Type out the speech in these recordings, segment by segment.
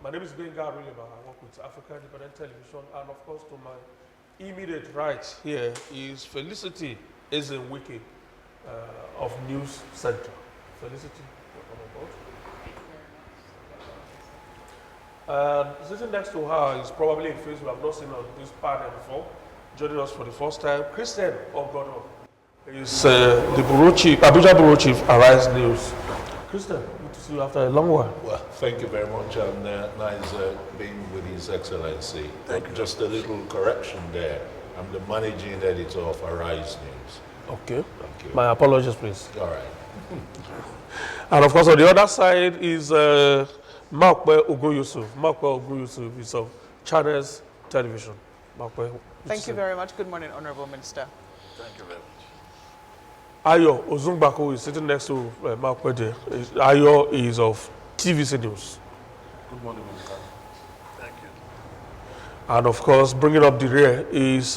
My name is Benga Aruleba. I work with African Independent Television, and of course, to my immediate right here is Felicity Ezenwike of News Center. Felicity, welcome aboard. And sitting next to her is probably a face we have not seen on this panel before. Joining us for the first time, Christian Ogodo is the Bureau Chief, Abuja Bureau Chief, Arise News. Christian, good to see you after a long while. Well, thank you very much, and nice being with His Excellency. Just a little correction there. I'm the managing editor of Arise News. Okay. Thank you. My apologies, please. All right. And of course, on the other side is Makwe Ogu-Yusuf. Makwe Ogu-Yusuf is of Channels Television. Makwe. Thank you very much. Good morning, Honorable Minister. Thank you very much. Ayo Ozungbako is sitting next to Makwe there. Ayo is of TVC News. Good morning, Minister. Thank you. And of course, bringing up the rear is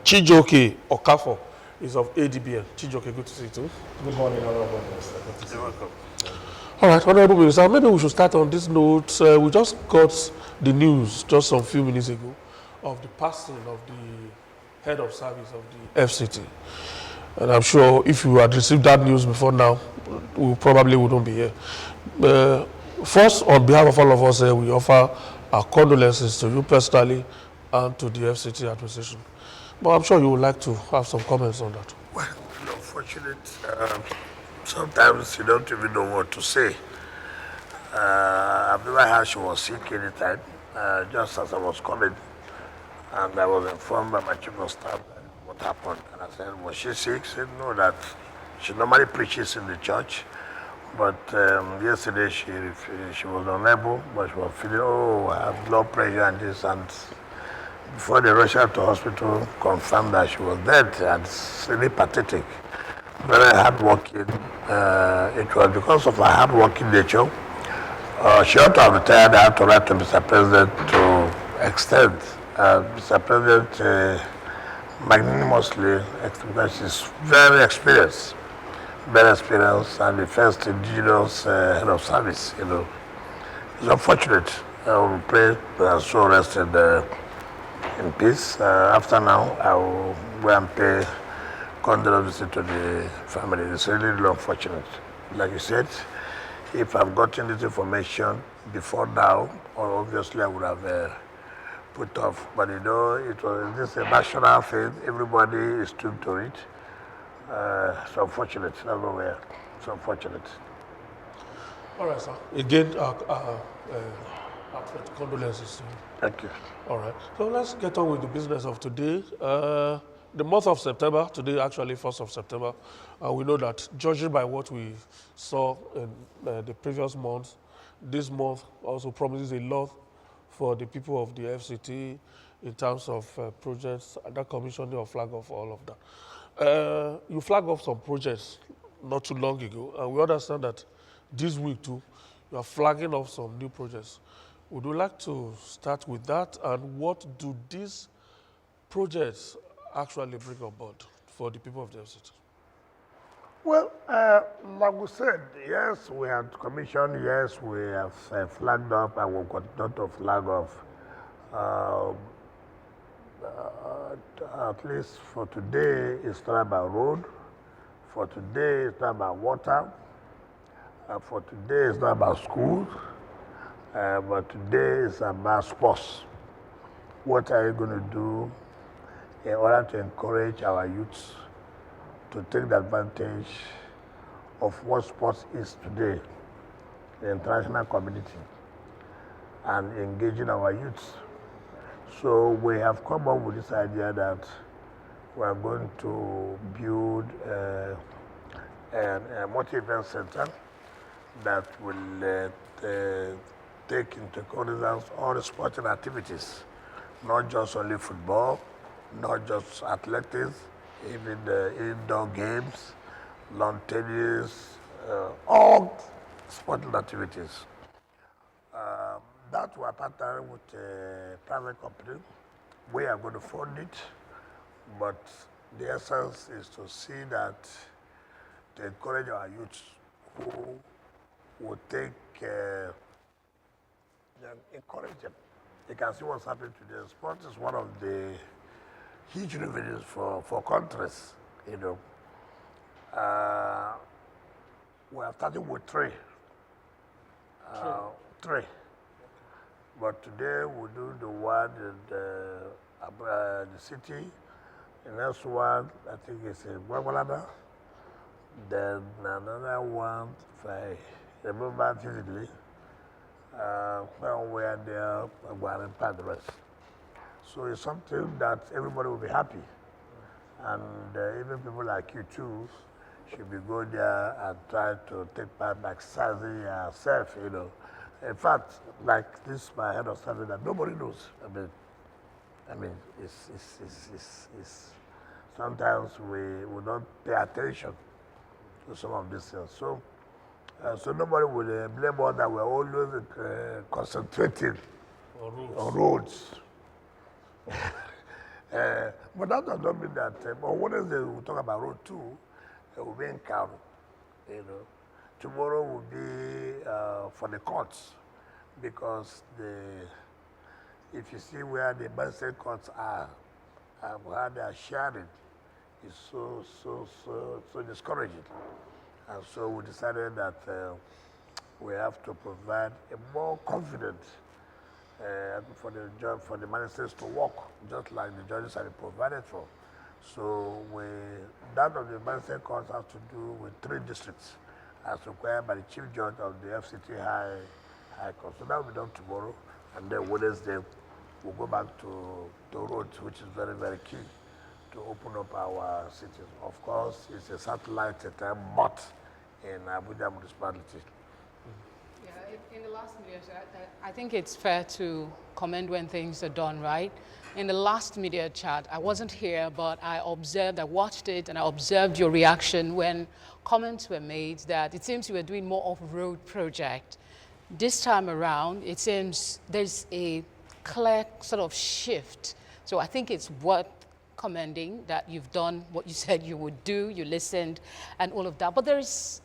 Chijoke Okafo is of ADBN. Chijoke, good to see you too. Good morning, Honorable Minister. Good to see you. You're welcome. All right, Honorable Minister, maybe we should start on this note. We just got the news just some few minutes ago of the passing of the head of service of the FCT. And I'm sure if you had received that news before now, we probably wouldn't be here. First, on behalf of all of us, we offer our condolences to you personally and to the FCT administration. But I'm sure you would like to have some comments on that. Well, unfortunate. Sometimes you don't even know what to say. I've never heard she was sick anytime. Just as I was coming, and I was informed by my chief of staff what happened. And I said, was she sick? She said, no, that she normally preaches in the church. But yesterday she was unable, but she was feeling, I have blood pressure and this. And before they rushed her to hospital, confirmed that she was dead. And it's really pathetic. Very hardworking. It was because of her hardworking nature. She ought to have retired. I had to write to Mr. President to extend. Mr. President magnanimously, because she's very experienced, and the first indigenous head of service, It's unfortunate. I will pray that so rest in peace. After now, I will go and pay condolences to the family. It's really unfortunate. Like you said, if I've gotten this information before now, obviously I would have put off. But this is a national thing. Everybody is tuned to it. It's unfortunate. That's what we are. It's unfortunate. All right, sir. Again, condolences to you. Thank you. All right. So let's get on with the business of today. The month of September, today actually 1st of September, we know that judging by what we saw in the previous month, this month also promises a lot for the people of the FCT in terms of projects, that commissioning or flag off all of that. You flag off some projects not too long ago, and we understand that this week too, you are flagging off some new projects. Would you like to start with that, and what do these projects actually bring on board for the people of the FCT? Well, like we said, yes, we had commissioned, yes, we have flagged up, and we've got not to flag off. At least for today, it's not about road. For today, it's not about water. For today, it's not about schools. But today, it's about sports. What are you going to do in order to encourage our youths to take the advantage of what sports is today, the international community, and engaging our youths? So we have come up with this idea that we are going to build a multi-event center that will take into cognizance all the sporting activities, not just only football, not just athletics, even the indoor games, lawn tennis, all sporting activities. That we are partnering with a private company. We are going to fund it, but the essence is to see that to encourage our youth who will take their and encourage them. You can see what's happening today. Sport is one of the huge revenues for countries, you know. We are starting with three. Three. But today we do the one in the city. The next one, I think, is in Gwagwalada. Then another one, if I remember vividly, when we are there, we are in Padres. So it's something that everybody will be happy. And even people like you too should be going there and try to take part by exercising yourself, you know. In fact, like this, my head of service that nobody knows. I mean, it's sometimes we don't pay attention to some of these things. So, so nobody will blame us that we're always concentrating on roads. But that does not mean that, on Wednesday we'll talk about road too, it will be in Kano, you know. Tomorrow will be for the courts, because if you see where the magistrate courts are, how they are sharing, is so discouraging. And so we decided that we have to provide a more confident for the magistrates to work, just like the judges have been provided for. So that of the magistrate courts has to do with 3 districts, as required by the chief judge of the FCT High Court. So that will be done tomorrow, and then Wednesday we'll go back to roads, which is very, very key to open up our cities. Of course, it's a satellite but in Abuja municipality. Yeah, in the last media chat, I think it's fair to commend when things are done right. In the last media chat, I wasn't here, but I watched it, and I observed your reaction when comments were made that it seems you were doing more off-road project. This time around, it seems there's a clear sort of shift. So I think it's worth commending that you've done what you said you would do, you listened, and all of that. But there is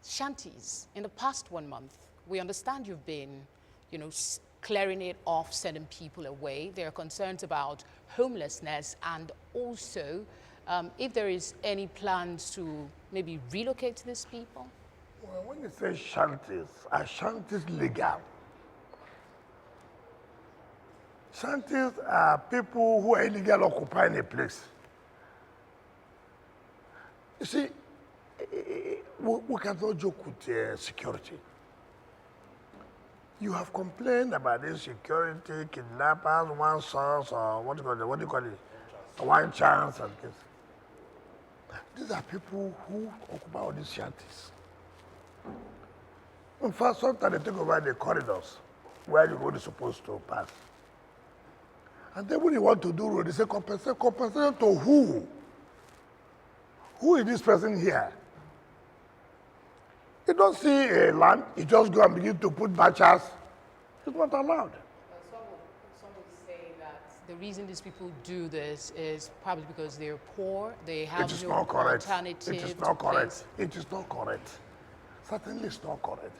shanties. In the past 1 month, we understand you've been, you know, clearing it off, sending people away. There are concerns about homelessness, and also if there is any plans to maybe relocate these people. Well, when you say shanties, are shanties legal? Shanties are people who are illegal occupying a place. You see, we cannot joke with security. You have complained about this security, kidnappers, one source, or what do you call it? One chance and this. These are people who occupy all these shanties. In fact, sometimes they take over the corridors where the road is supposed to pass. And then when you want to do road, they say compensation to who? Who is this person here? You don't see a land, you just go and begin to put batches. It's not allowed. Some would say that the reason these people do this is probably because they're poor, they have no alternative. It is not correct. It is not correct. Certainly it's not correct.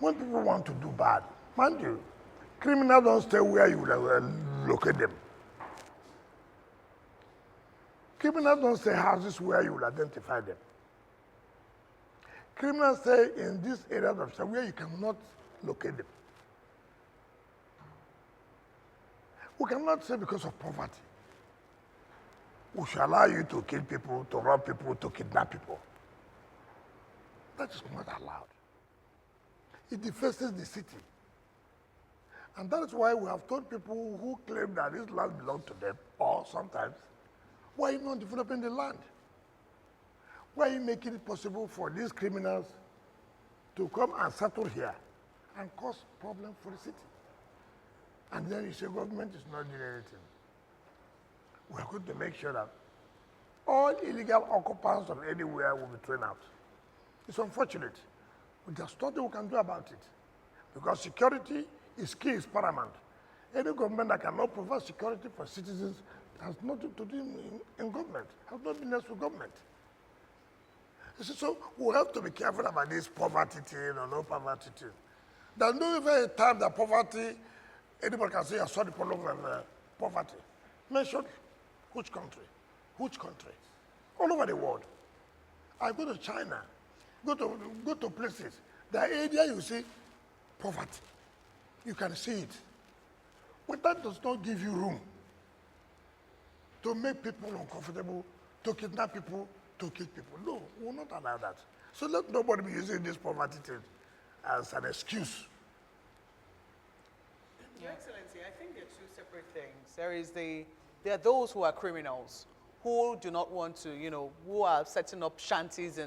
When people want to do bad, mind you, criminals don't stay where you locate them. Criminals don't stay houses where you will identify them. Criminals stay in this area of where you cannot locate them. We cannot say because of poverty, we shall allow you to kill people, to rob people, to kidnap people. That is not allowed. It defaces the city. And that is why we have told people who claim that this land belongs to them, or sometimes, why are you not developing the land? Why are you making it possible for these criminals to come and settle here and cause problems for the city? And then you say government is not doing anything. We are going to make sure that all illegal occupants of anywhere will be thrown out. It's unfortunate, but there's nothing we can do about it. Because security is key, is paramount. Any government that cannot provide security for citizens has nothing to do in government, has no business with government. So we have to be careful about this poverty thing or no poverty thing. There's no even a time that poverty Anybody can say, I saw the problem of poverty. Mention which country? Which country? All over the world. I go to China, go to places. The area you see poverty. You can see it. But that does not give you room to make people uncomfortable, to kidnap people, to kill people. No, we will not allow that. So let nobody be using this poverty thing as an excuse. Your Excellency, I think there are two separate things. There are those who are criminals, who do not want to, who are setting up shanties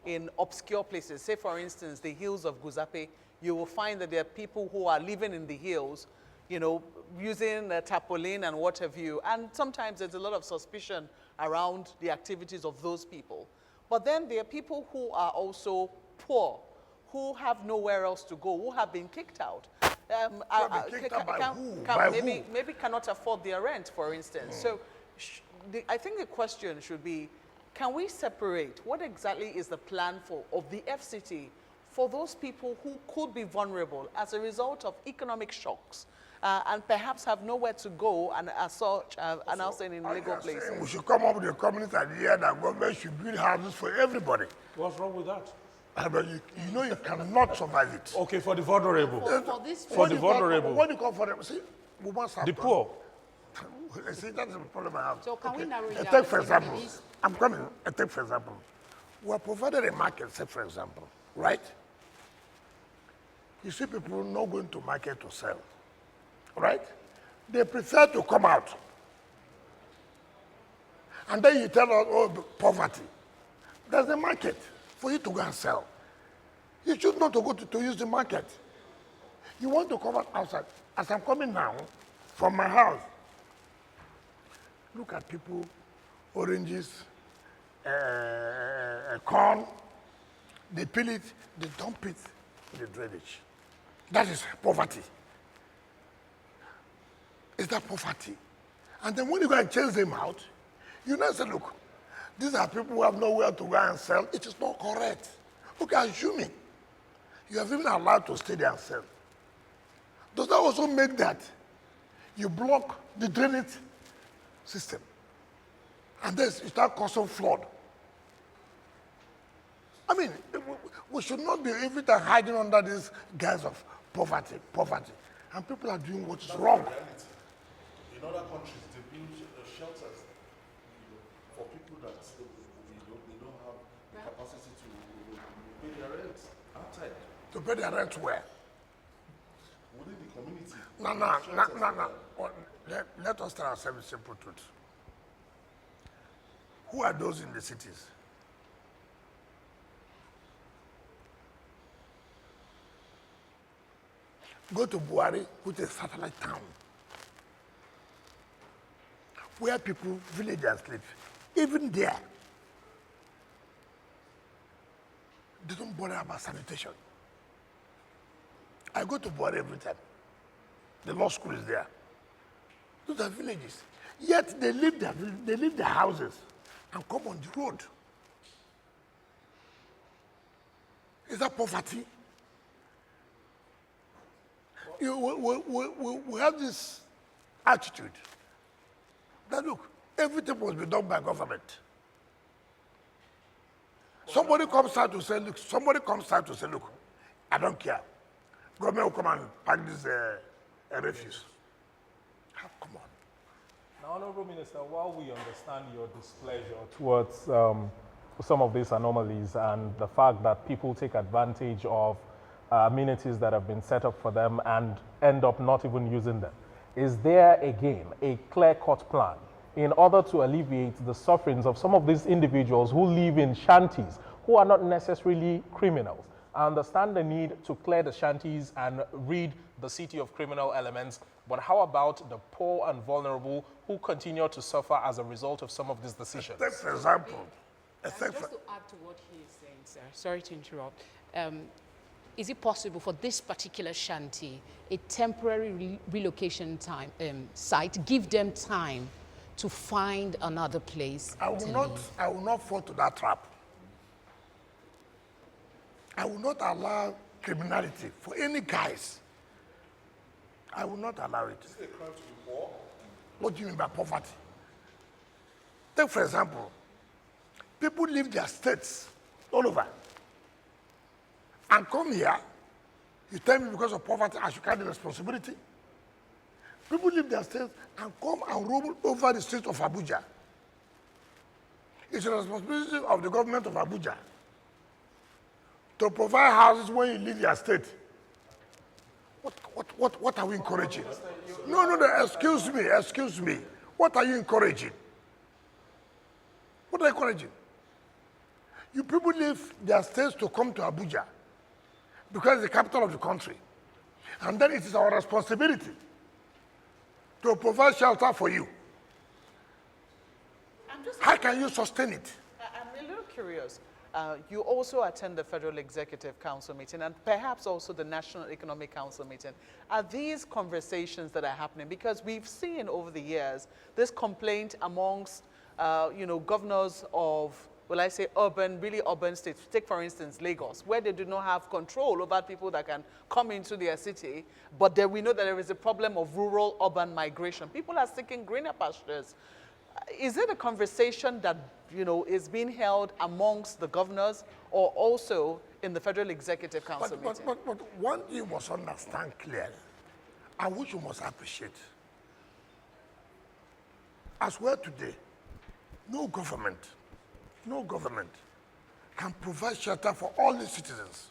in obscure places. Say, for instance, the hills of Guzape, you will find that there are people who are living in the hills, using tarpaulin and what have you. And sometimes there's a lot of suspicion around the activities of those people. But then there are people who are also poor, who have nowhere else to go, who have been kicked out. Maybe cannot afford their rent, for instance. So I think the question should be, can we separate what exactly is the plan of the FCT for those people who could be vulnerable as a result of economic shocks and perhaps have nowhere to go and as such are now staying in legal places? We should come up with a community idea that government should build houses for everybody. What's wrong with that? But you cannot survive it. Okay, for the vulnerable. For the vulnerable. What do you call for them? See, we must have The poor. See, that's the problem I have. So can we narrow it down? Take for example, I'm coming. Take for example, we are provided a market, say for example, right? You see people not going to market to sell, right? They prefer to come out. And then you tell us, oh, poverty. There's a market for you to go and sell. You choose not to go to use the market. You want to come out outside. As I'm coming now from my house, look at people, oranges, corn, they peel it, they dump it in the drainage. That is poverty. Is that poverty? And then when you go and chase them out, you now say, look, these are people who have nowhere to go and sell. It is not correct. Okay, assuming you have even allowed to stay there and sell. Does that also make that you block the drainage system? And then you start causing flood. I mean, we should not be every time hiding under these guise of poverty. And people are doing what is wrong. In other countries, they build shelters for people that they don't have the capacity to pay their rent outside. To pay their rent where? Within the community. No. Let us tell ourselves a simple truth. Who are those in the cities? Go to Buhari, which is a satellite town, where people, villagers live. Even there, they don't bother about sanitation. I go to Buhari every time. The law school is there. Those are villages. Yet they leave their houses and come on the road. Is that poverty? We have this attitude that, look, everything must be done by government. Somebody comes out to say, look, I don't care. Government will come and pack this refuse. Come on. Now, Honorable Minister, while we understand your displeasure towards some of these anomalies and the fact that people take advantage of amenities that have been set up for them and end up not even using them, is there again a clear-cut plan in order to alleviate the sufferings of some of these individuals who live in shanties, who are not necessarily criminals? I understand the need to clear the shanties and rid the city of criminal elements, but how about the poor and vulnerable who continue to suffer as a result of some of these decisions? Take for example. Just to add to what he is saying, sir, sorry to interrupt. Is it possible for this particular shanty, a temporary relocation site, give them time to find another place? I will not fall to that trap. I will not allow criminality for any guise. I will not allow it. Is it a crime to be poor? What do you mean by poverty? Take, for example, people leave their states all over and come here. You tell me because of poverty, I should carry the responsibility. People leave their states and come and roam over the streets of Abuja. It's the responsibility of the government of Abuja to provide houses when you leave your state. What are we encouraging? No, excuse me. What are you encouraging? What are you encouraging? You people leave their states to come to Abuja because it's the capital of the country. And then it is our responsibility to provide shelter for you. How can you sustain it? I'm a little curious. You also attend the Federal Executive Council meeting and perhaps also the National Economic Council meeting. Are these conversations that are happening? Because we've seen over the years this complaint amongst governors of, well, I say really urban states. Take, for instance, Lagos, where they do not have control over people that can come into their city, but then we know that there is a problem of rural-urban migration. People are seeking greener pastures. Is it a conversation that, is being held amongst the governors or also in the Federal Executive Council meeting? But one thing you must understand clearly, and which you must appreciate. As well today, no government can provide shelter for all the citizens.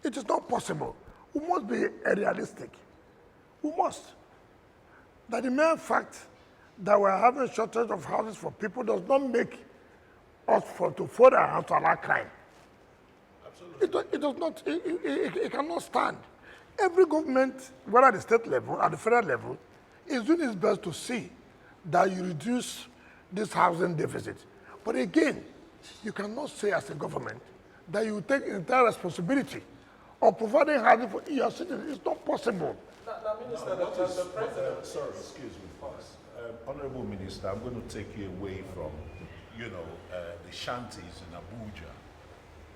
It is not possible. We must be realistic. We must. That the mere fact that we're having shortage of houses for people does not make us to fold our hands to allow crime. Absolutely. It does not, it cannot stand. Every government, whether at the state level, at the federal level, is doing its best to see that you reduce this housing deficit. But again, you cannot say as a government that you take entire responsibility of providing housing for your citizens. It's not possible. Minister, sorry, excuse me, please. Honorable Minister, I'm going to take you away from, the shanties in Abuja.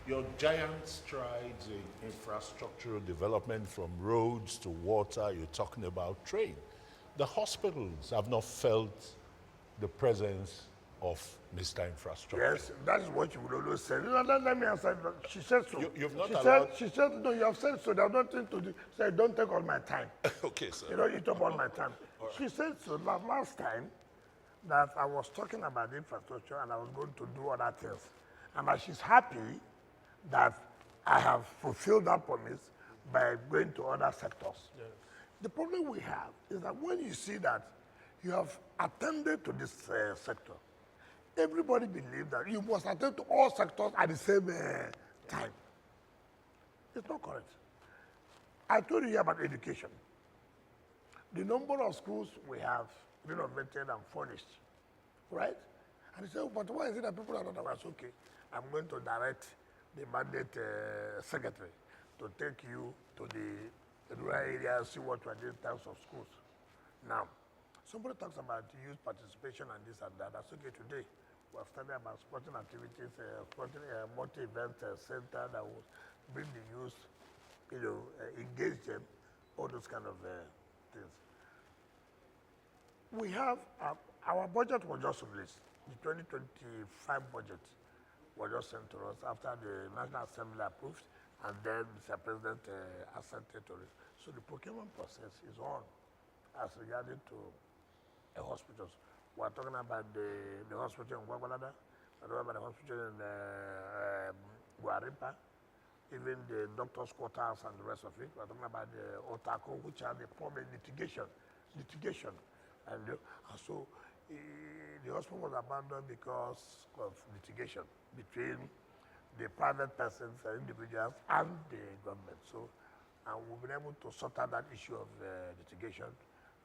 Your giant strides in infrastructural development, from roads to water, you're talking about trade. The hospitals have not felt the presence of Mr. Infrastructure. Yes, that is what you would always say. Let me answer. She said so. You've not she allowed... She said, no, you have said so. There's nothing to do. Say, don't take all my time. Okay, sir. You took all my time. Right. She said so last time that I was talking about the infrastructure and I was going to do other things. And that she's happy that I have fulfilled that promise by going to other sectors. Yes. The problem we have is that when you see that you have attended to this sector, everybody believes that you must attend to all sectors at the same time. It's not correct. I told you here about education. The number of schools we have renovated and furnished, right? And he said, but why is it that people are not aware? Okay, I'm going to direct the mandate secretary to take you to the rural area and see what we are doing in terms of schools. Now, somebody talks about youth participation and this and that. That's okay today. We're studying about sporting activities, multi-event center that will bring the youth, engage them, all those kind of things. We have, our budget was just released. The 2025 budget was just sent to us after the National Assembly approved, and then Mr. President assented to it. So the procurement process is on as regarding to hospitals. We're talking about the hospital in Gwagwalada, we're talking about the hospital in Guarimpa, even the doctor's quarters and the rest of it. We're talking about the Otako, which are the problem litigation. And so the hospital was abandoned because of litigation between the private persons and individuals and the government. So we've been able to sort out that issue of litigation,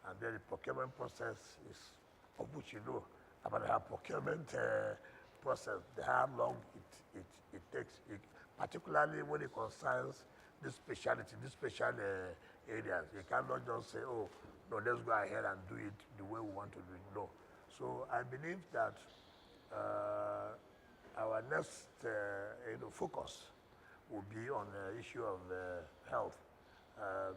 and then the procurement process is, of which you know about the procurement process, how long it takes, particularly when it concerns this specialty, this special areas. You cannot just say, oh, no, let's go ahead and do it the way we want to do it. No. So I believe that our next focus will be on the issue of health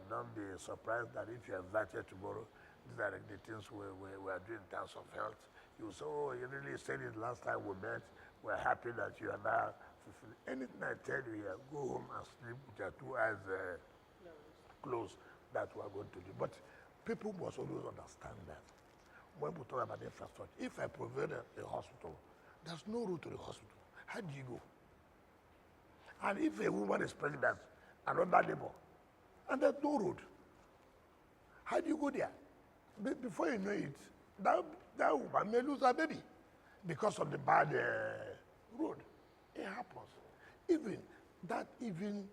Don't be surprised that if you're invited tomorrow, these are the things we are doing in terms of health. You say, oh, you really said it last time we met. We're happy that you are now fulfilling. Anything I tell you here, go home and sleep with your 2 eyes closed. That we are going to do. But people must always understand that when we talk about infrastructure, if I provide a hospital, there's no road to the hospital. How do you go? And if a woman is pregnant, another labor, and there's no road, how do you go there? Before you know it, that woman may lose her baby because of the bad road. It happens. Even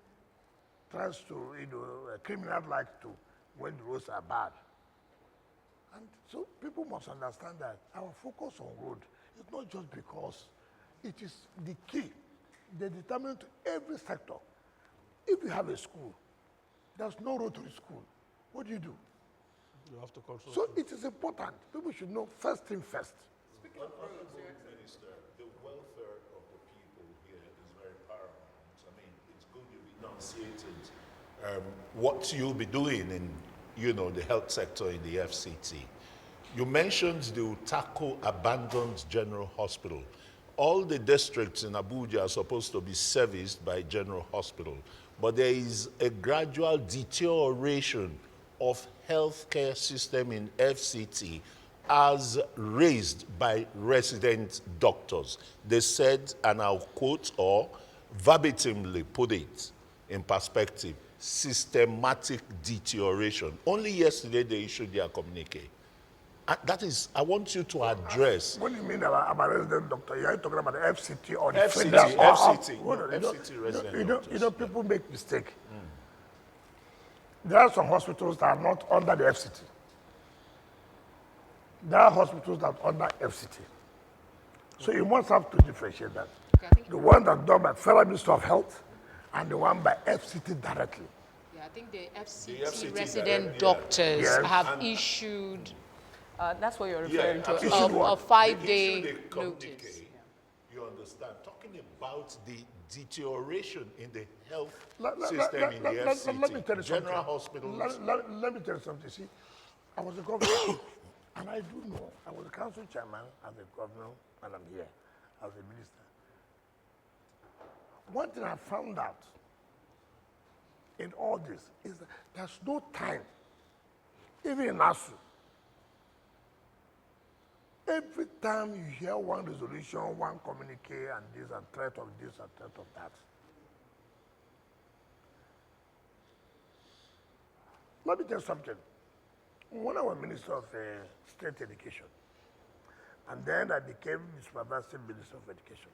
tries to, criminals like to when the roads are bad. And so people must understand that our focus on road is not just because it is the key, the determinant to every sector. If you have a school, there's no road to the school, what do? You have to control. So it is important. People should know first thing first. Speaking of roads, Minister, the welfare of the people here is very paramount. I mean, it's good you enunciated what you'll be doing in, the health sector in the FCT. You mentioned they will tackle abandoned general hospital. All the districts in Abuja are supposed to be serviced by general hospital, but there is a gradual deterioration of healthcare system in FCT as raised by resident doctors. They said, and I'll quote or verbatimly put it in perspective, systematic deterioration. Only yesterday they issued their communique. That is, I want you to address. What do you mean about resident doctor? You're talking about the FCT or the FCT, FCT resident doctors. People make mistake. There are some hospitals that are not under the FCT. There are hospitals that are under FCT. So you must have to differentiate that. Okay, the one that's done by Federal Ministry of Health and the one by FCT directly. Yeah, I think the FCT resident doctors have issued. That's what you're referring to. A 5-day notice. You understand? Talking about the deterioration in the health system in the FCT. Let me tell you General something. hospitals. Let me tell you something. See, I was a governor, and I do know, I was a council chairman as a governor, and I'm here as a minister. One thing I found out in all this is that there's no time, even in ASU. Every time you hear one resolution, one communique, and this, and threat of this, and threat of that. Let me tell you something. When I was Minister of State Education, and then I became the Supervisory Minister of Education,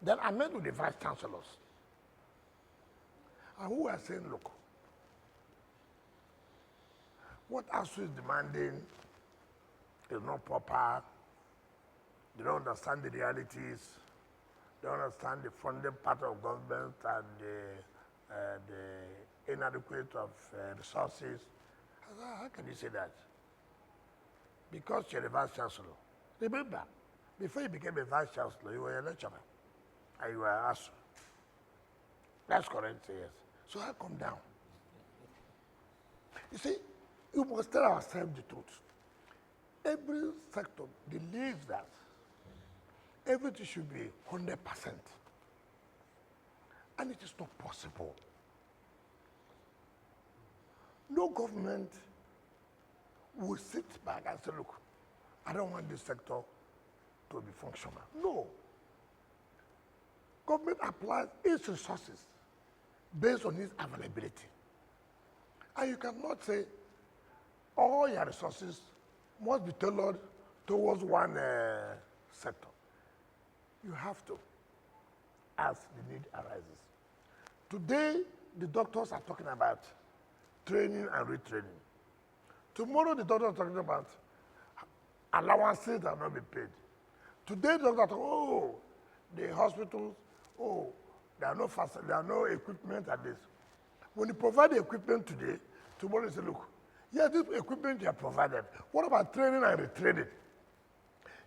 then I met with the Vice Chancellors, and who were saying, look, what ASU is demanding is not proper. They don't understand the realities. They don't understand the funding part of government and the inadequate of resources. I said, how can you say that? Because you're the Vice Chancellor. Remember, before you became a Vice Chancellor, you were a lecturer. And you were ASU. That's correct, yes. So I come down. You see, we must tell ourselves the truth. Every sector believes that everything should be 100%. And it is not possible. No government will sit back and say, look, I don't want this sector to be functional. No. Government applies its resources based on its availability. And you cannot say all your resources must be tailored towards one sector. You have to, as the need arises. Today, the doctors are talking about training and retraining. Tomorrow, the doctors are talking about allowances that are not being paid. Today, the doctors are talking, oh, the hospitals, oh, there are no equipment at this. When you provide the equipment today, tomorrow you say, look, yeah, this equipment you have provided. What about training and retraining?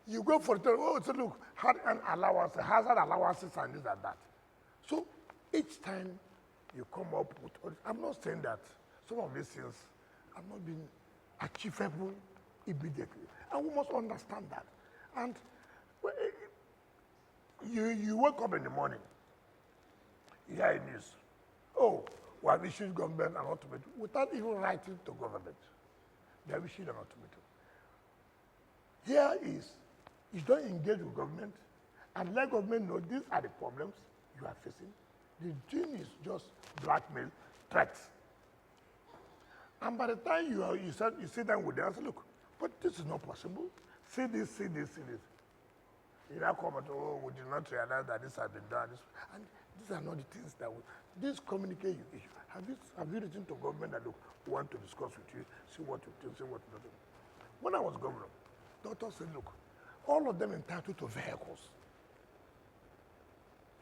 You go for training, oh, so look, hazard allowances and this and that. So each time you come up with, I'm not saying that some of these things are not being achievable immediately. And we must understand that. And you wake up in the morning, you hear a news. Oh, we have issued government an ultimatum without even writing to government. They have issued an ultimatum. Here is, you don't engage with government and let government know these are the problems you are facing. The thing is just blackmail, threats. And by the time you sit down with them and say, look, but this is not possible. See this, see this, see this. You now come and, oh, we did not realize that this has been done. And these are not the things that this communicate issue. Have you written to government that, look, we want to discuss with you, see what you think, see what you don't. When I was governor, doctors said, look, all of them entitled to vehicles.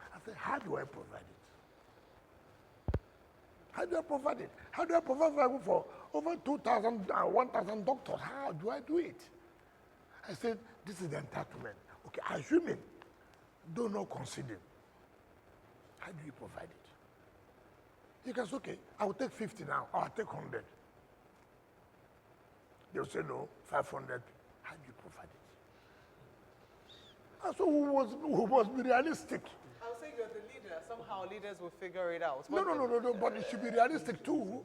I said, how do I provide it? How do I provide it? How do I provide vehicle for over 2,000, 1,000 doctors? How do I do it? I said, this is the entitlement. Okay, assuming, do not consider. How do you provide it? You can say, okay, I will take 50 now, or I'll take 100. They'll say, no, 500. How do you provide it? And so we must be realistic. I'll say you're the leader. Somehow leaders will figure it out. No, but it should be realistic too.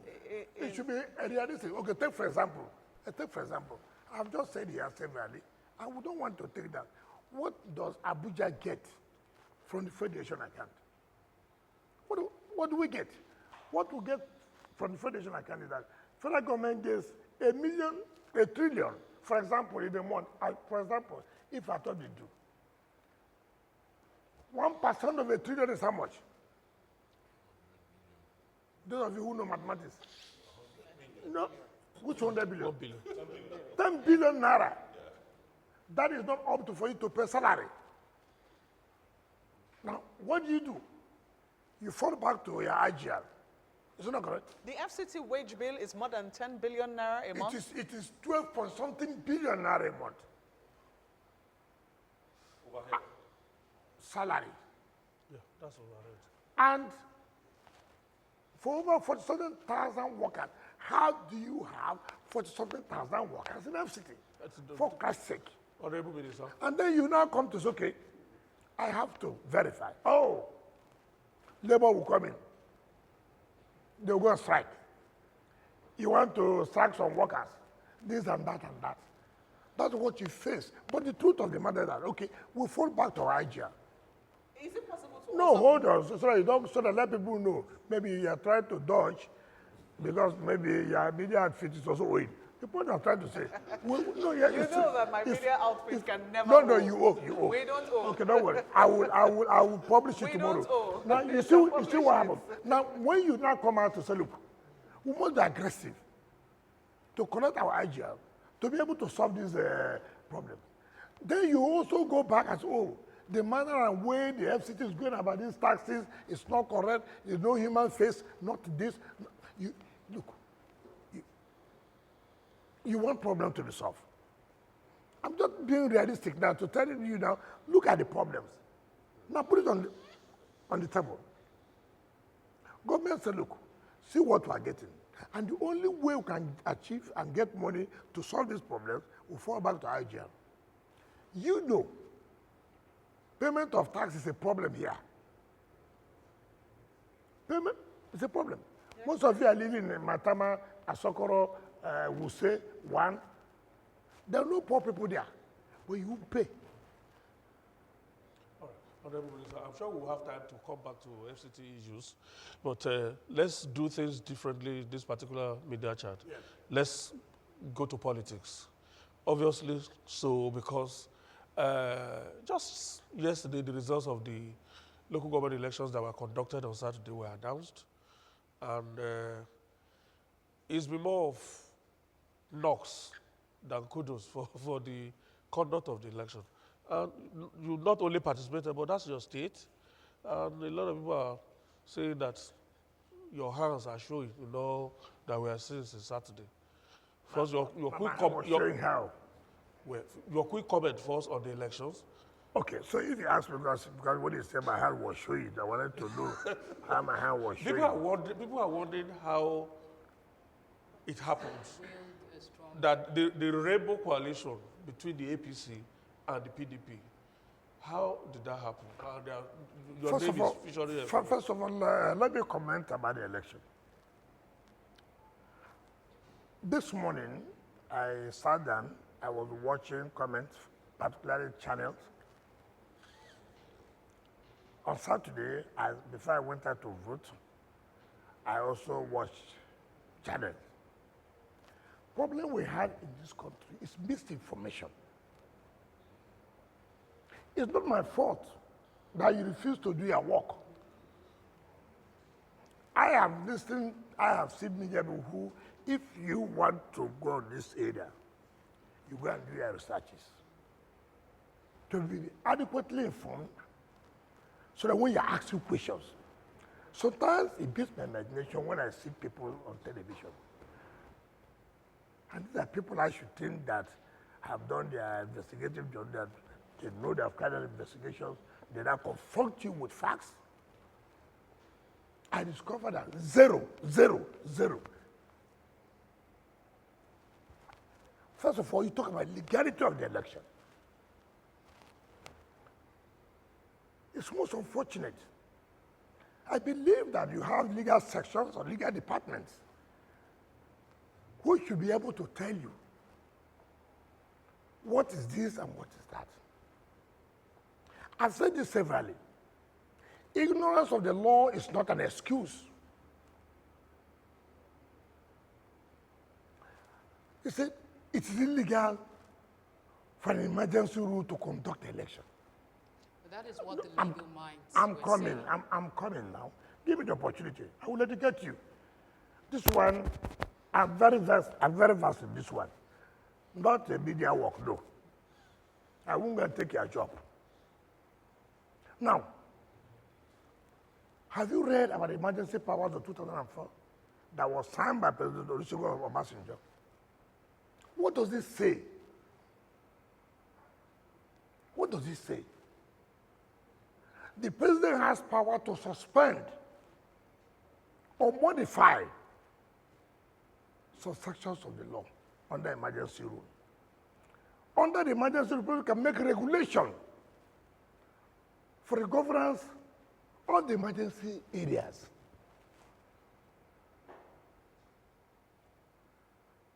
It should be realistic. Okay, take for example, I've just said here severally, and we don't want to take that. What does Abuja get from the Federation account? What do we get? What we get from the Federation account is that federal government gets $1 trillion, for example, in a month. For example, if I thought they do. 1% of $1 trillion is how much? Those of you who know mathematics. You know, which 100 billion? 1 billion. 10 billion naira. That is not up to for you to pay salary. Now, what do? You fall back to your IGR. Is it not correct? The FCT wage bill is more than 10 billion naira a month? It is 12 point something billion naira a month. Overhead. Salary. Yeah, that's overhead. And for over 47,000 workers, how do you have 47,000 workers in FCT? For Christ's sake. Honorable Minister. And then you now come to say, okay, I have to verify. Oh, labor will come in. They'll go on strike. You want to strike some workers, this and that and that. That's what you face. But the truth of the matter is that, okay, we fall back to our IGR. Is it possible to No, hold on. So that let people know. Maybe you are trying to dodge because maybe your media outfit is also owing. The point I'm trying to say. You know that my media outfit can never No, you owe. We don't owe. Okay, don't worry. I will publish it tomorrow. We don't owe. Now, you see what happens. Now, when you now come out to say, look, we must be aggressive to connect our IGL to be able to solve this problem. Then you also go back and say, oh, the manner and way the FCT is going about these taxes is not correct. There's no human face, not this. You want problem to be solved. I'm just being realistic now to tell you now, look at the problems. Now put it on the table. Government said, look, see what we are getting. And the only way we can achieve and get money to solve these problems will fall back to IGL. You know, payment of tax is a problem here. Payment is a problem. Yeah. Most of you are living in Matama, Asokoro, Wuse, One. There are no poor people there, but you pay. All right, Honorable Minister, I'm sure we'll have time to come back to FCT issues, but let's do things differently in this particular media chat. Yeah. Let's go to politics. Obviously, so because just yesterday, the results of the local government elections that were conducted on Saturday were announced, and it's been more of knocks than kudos for the conduct of the election. And you not only participated, but that's your state. And a lot of people are saying that your hands are showing, you know, that we are seeing since Saturday. First, your quick comment first on the elections. Okay, so if you ask me, because when you said my hand was showing, I wanted to know how my hand was showing. People are wondering how it happens Build a strong that the rainbow coalition between the APC and the PDP, how did that happen? Your First name of all, is featuring everywhere. first of all, let me comment about the election. This morning, I sat down, I was watching comments, particularly channels. On Saturday, before I went out to vote, I also watched channels. Problem we had in this country is misinformation. It's not my fault that you refuse to do your work. I have listened, I have seen media people who, if you want to go in this area, you go and do your researches. To be adequately informed, so that when you ask you questions, sometimes it beats my imagination when I see people on television. And these are people I should think that have done their investigative job, that they know they have carried out investigations, they now confront you with facts. I discovered that 0, 0, 0. First of all, you talk about legality of the election. It's most unfortunate. I believe that you have legal sections or legal departments who should be able to tell you what is this and what is that. I've said this severally. Ignorance of the law is not an excuse. You see, it's illegal for an emergency rule to conduct the election. But that is what the legal minds I'm were coming. saying. I'm coming now. Give me the opportunity. I will educate you. This one, I'm very versed in this one. Not a media work, no. I won't go and take your job. Now, have you read about the emergency powers of 2004 that was signed by President Olusegun Obasanjo? What does this say? What does it say? The president has power to suspend or modify some sections of the law under emergency rule. Under the emergency rule, people can make regulation for the governance of the emergency areas.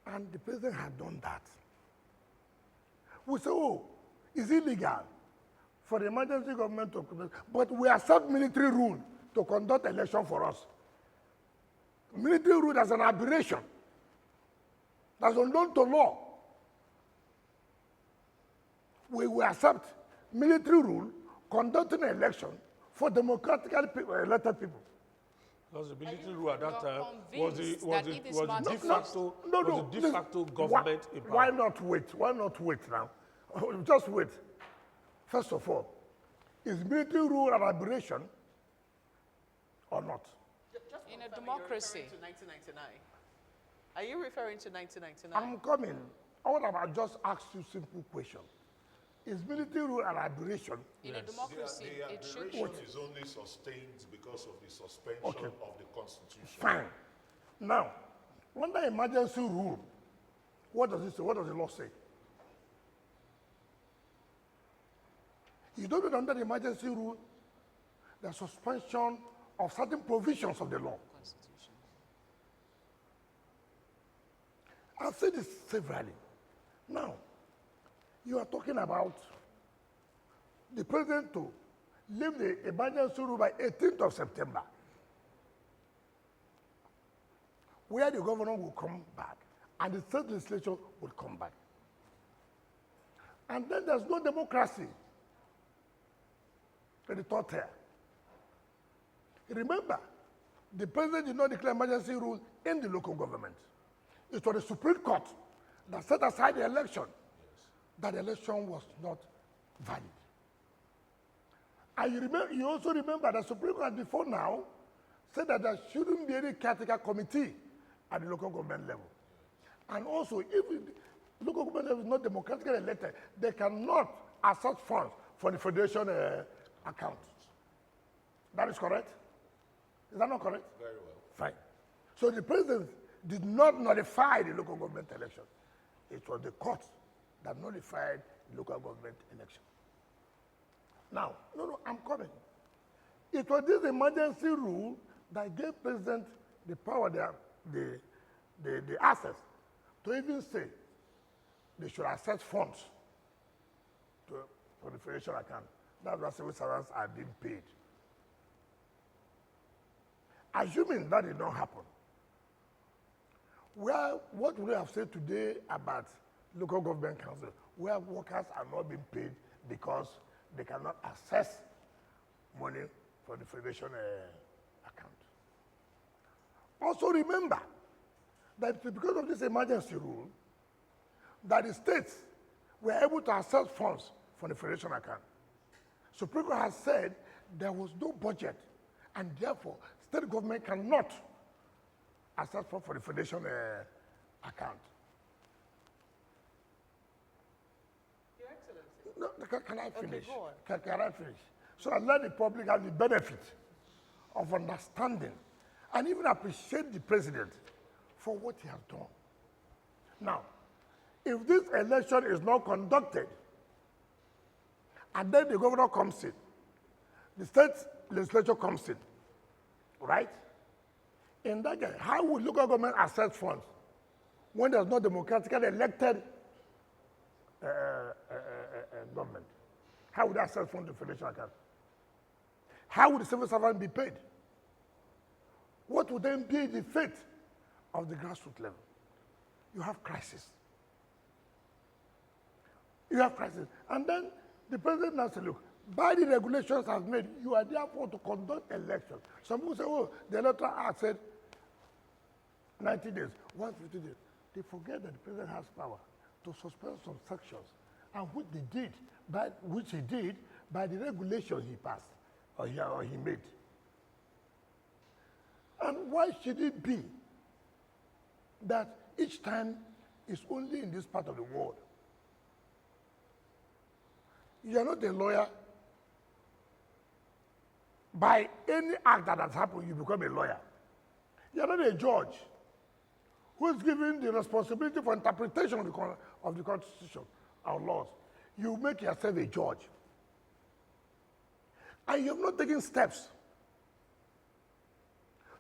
And the president had done that. We say, oh, it's illegal for the emergency government to, but we accept military rule to conduct election for us. Military rule is an aberration. That's unknown to law. We will accept military rule conducting an election for democratically elected people. Because the military rule at that time was the convinced de facto government in power. Why not wait? Why not wait now? Just wait. First of all, is military rule an aberration or not? Just In a confirm, democracy. You're referring to 1999. Are you referring to 1999? I'm coming. I want to just ask you a simple question. Is military rule an aberration? In a democracy, The it should be. aberration is only sustained because of the suspension of the Constitution. Fine. Now, under emergency rule, what does it say? What does the law say? You don't know under the emergency rule, the suspension of certain provisions of the law. Constitution. I've said this severally. Now, you are talking about the president to leave the emergency rule by 18th of September, where the governor will come back and the state legislature will come back. And then there's no democracy in the third tier. Remember, the president did not declare emergency rule in the local government. It was the Supreme Court that set aside the election. That election was not valid. And you also remember that Supreme Court before now said that there shouldn't be any caretaker committee at the local government level. And also, if the local government level is not democratically elected, they cannot access funds for the federation account. That is correct? Is that not correct? Very well. Fine. So the president did not notify the local government election. It was the court that notified the local government election. Now, no, I'm coming. It was this emergency rule that gave president the power, the access to even say they should access funds for the federation account. That's why civil servants are being paid. Assuming that did not happen, what would we have said today about local government council, where workers are not being paid because they cannot access money for the federation account? Also remember that because of this emergency rule, that the states were able to access funds from the federation account. Supreme Court has said there was no budget, and therefore state government cannot access funds for the federation account. Your Excellency. No, can I finish? Okay, go on. Can I finish? So I let the public have the benefit of understanding and even appreciate the president for what he has done. Now, if this election is not conducted, and then the governor comes in, the state legislature comes in, right? In that case, how would local government access funds when there's no democratically elected government? How would they access funds to federation account? How would the civil servant be paid? What would then be the fate of the grassroots level? You have crisis. You have crisis. And then the president now said, look, by the regulations I've made, you are therefore to conduct elections. Some people say, oh, the electoral act said 90 days, 150 days. They forget that the president has power to suspend some sections, and which he did by the regulations he passed or he made. And why should it be that each time is only in this part of the world? You are not a lawyer. By any act that has happened, you become a lawyer. You are not a judge who is given the responsibility for interpretation of the Constitution or laws. You make yourself a judge. And you have not taken steps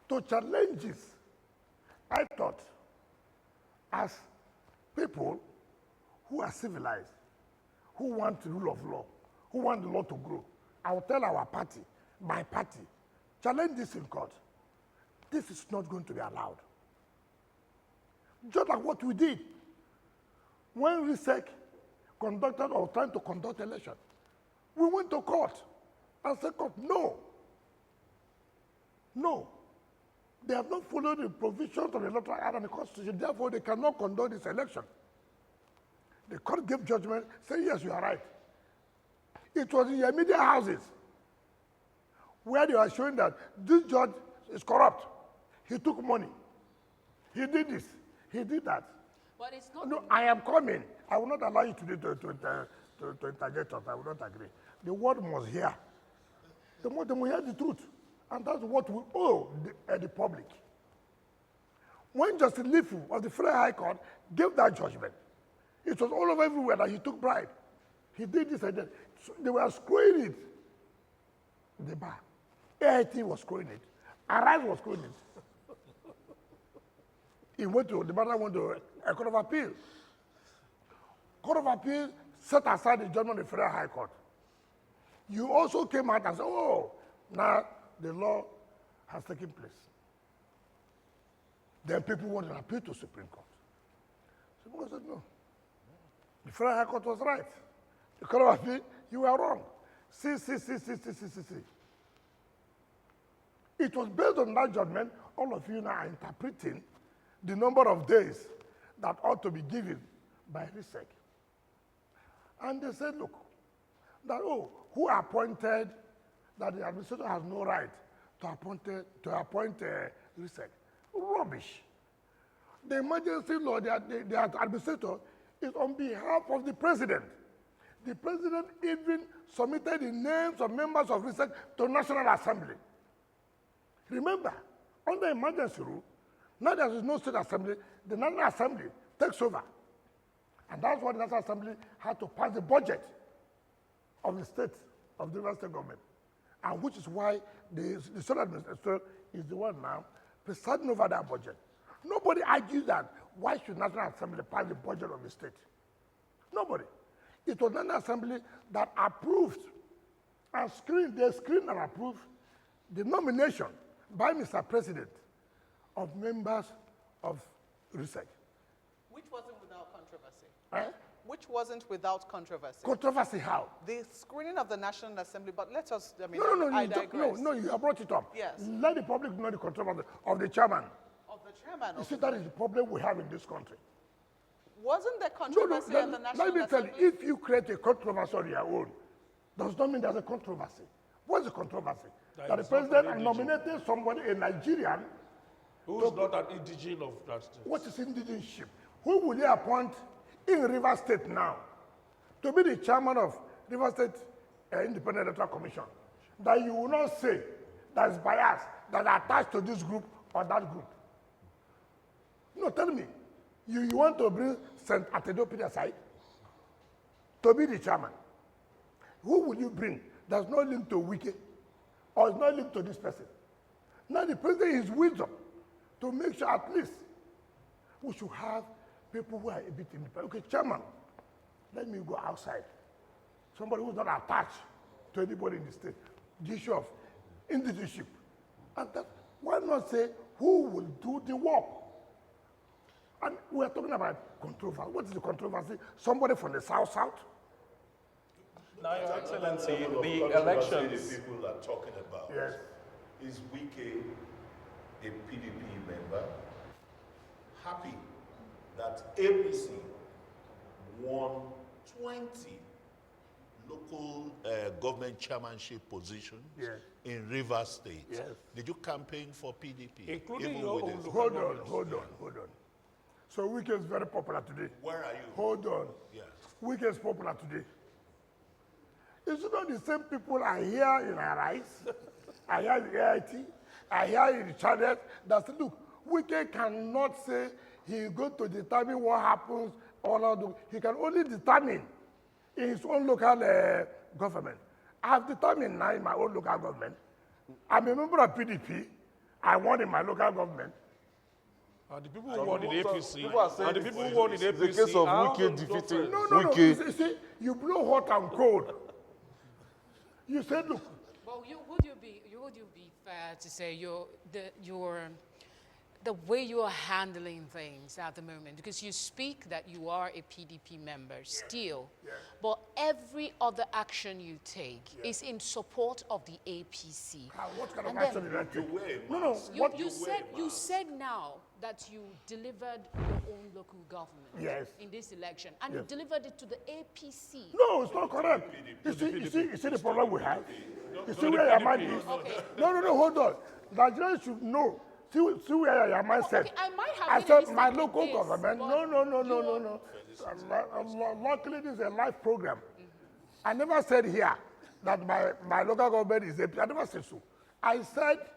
to challenge this. I thought, as people who are civilized, who want the rule of law, who want the law to grow, I will tell our party, my party, challenge this in court. This is not going to be allowed. Just like what we did when RISEC conducted or trying to conduct election. We went to court and said, court, no. No. They have not followed the provisions of the Electoral Act and the Constitution, therefore they cannot conduct this election. The court gave judgment, saying, yes, you are right. It was in your media houses where they were showing that this judge is corrupt. He took money. He did this. He did that. But it's not. No, I am coming. I will not allow you to interject us. I will not agree. The world must hear. The more we hear the truth. And that's what we owe the public. When Justice Lifu of the Federal High Court gave that judgment, it was all over everywhere that he took bribe. He did this and that. So they were screwing it. The bar. AIT was screwing it. Arise was screwing it. The matter went to a Court of Appeal. Court of Appeal set aside the judgment of the Federal High Court. You also came out and said, oh, now the law has taken place. Then people wanted to appeal to Supreme Court. Supreme Court said, no. The Federal High Court was right. The Court of Appeal, you were wrong. See. It was based on that judgment, all of you now are interpreting the number of days that ought to be given by RISEC. And they said, look, that, oh, who appointed, that the administrator has no right to appoint RISEC. Rubbish. The emergency law, the administrator, is on behalf of the president. The president even submitted the names of members of research to National Assembly. Remember, under emergency rule, now there is no state assembly, the National Assembly takes over. And that's why the National Assembly had to pass the budget of the state, of the Rivers State government. And which is why the state administrator is the one now presiding over that budget. Nobody argues that why should National Assembly pass the budget of the state? Nobody. It was National Assembly that approved and screened and approved the nomination by Mr. President of members of research. Which wasn't without controversy. Eh? Which wasn't without controversy. Controversy how? The screening of the National Assembly, but let us, I mean, No, I digress. no, you have brought it up. Yes. Let the public know the controversy of the chairman. Of the chairman. You see, that is the problem we have in this country. Wasn't there controversy at the National let me tell Assembly? you, if you create a controversy on your own, does not mean there's a controversy. What's the controversy? That the president nominated somebody, a Nigerian. Who is not an indigene of that state? What is indigenship? Who will they appoint in River State now to be the chairman of River State Independent Electoral Commission? That you will not say that is biased, that are attached to this group or that group. No, tell me, you want to bring St. Atedo aside to be the chairman. Who will you bring that's not linked to Wike or is not linked to this person? Now the president is wisdom to make sure at least we should have people who are a bit independent. Okay, chairman, let me go outside. Somebody who's not attached to anybody in the state. The issue of indigenship. And that, why not say who will do the work? And we're talking about controversy. What is the controversy? Somebody from the South? Now, Your Excellency, The the elections. the people are talking about. Yes. Is Wike a PDP member happy that APC won 20 local government chairmanship positions Yes. in Rivers State? Yes. Did you campaign for PDP? Including Even your with own the- Hold on. So Wike is very popular today. Where are you? Hold on. Yes. Wike is popular today. It's not the same people I hear in Arise, I hear in AIT, I hear in the channel that say, look, Wike cannot say he's going to determine what happens all around. He can only determine in his own local government. I have determined now in my own local government. I'm a member of PDP. I won in my local government. And the people who won in APC, people are saying and the people who won in APC, the case of are Wike on defeating- no No. Wike. You see, you blow hot and cold. You said, look, Well, would you be fair to say the way you are handling things at the moment, because you speak that you are a PDP member still, but every other action you take is in support of the APC. what kind of And then- action did I take? You wear a No, mask. what You said now that you delivered your own local government Yes. in this election, and you delivered it to the APC. No, it's not correct. You see the problem we have? You see where your mind is? Okay. No, hold on. Nigerians should know. See where your mind said. Okay, I might have I made a said mistake my with local this, government. but No. Luckily, this is a live program. I never said here that my local government is APC. I never said so. I said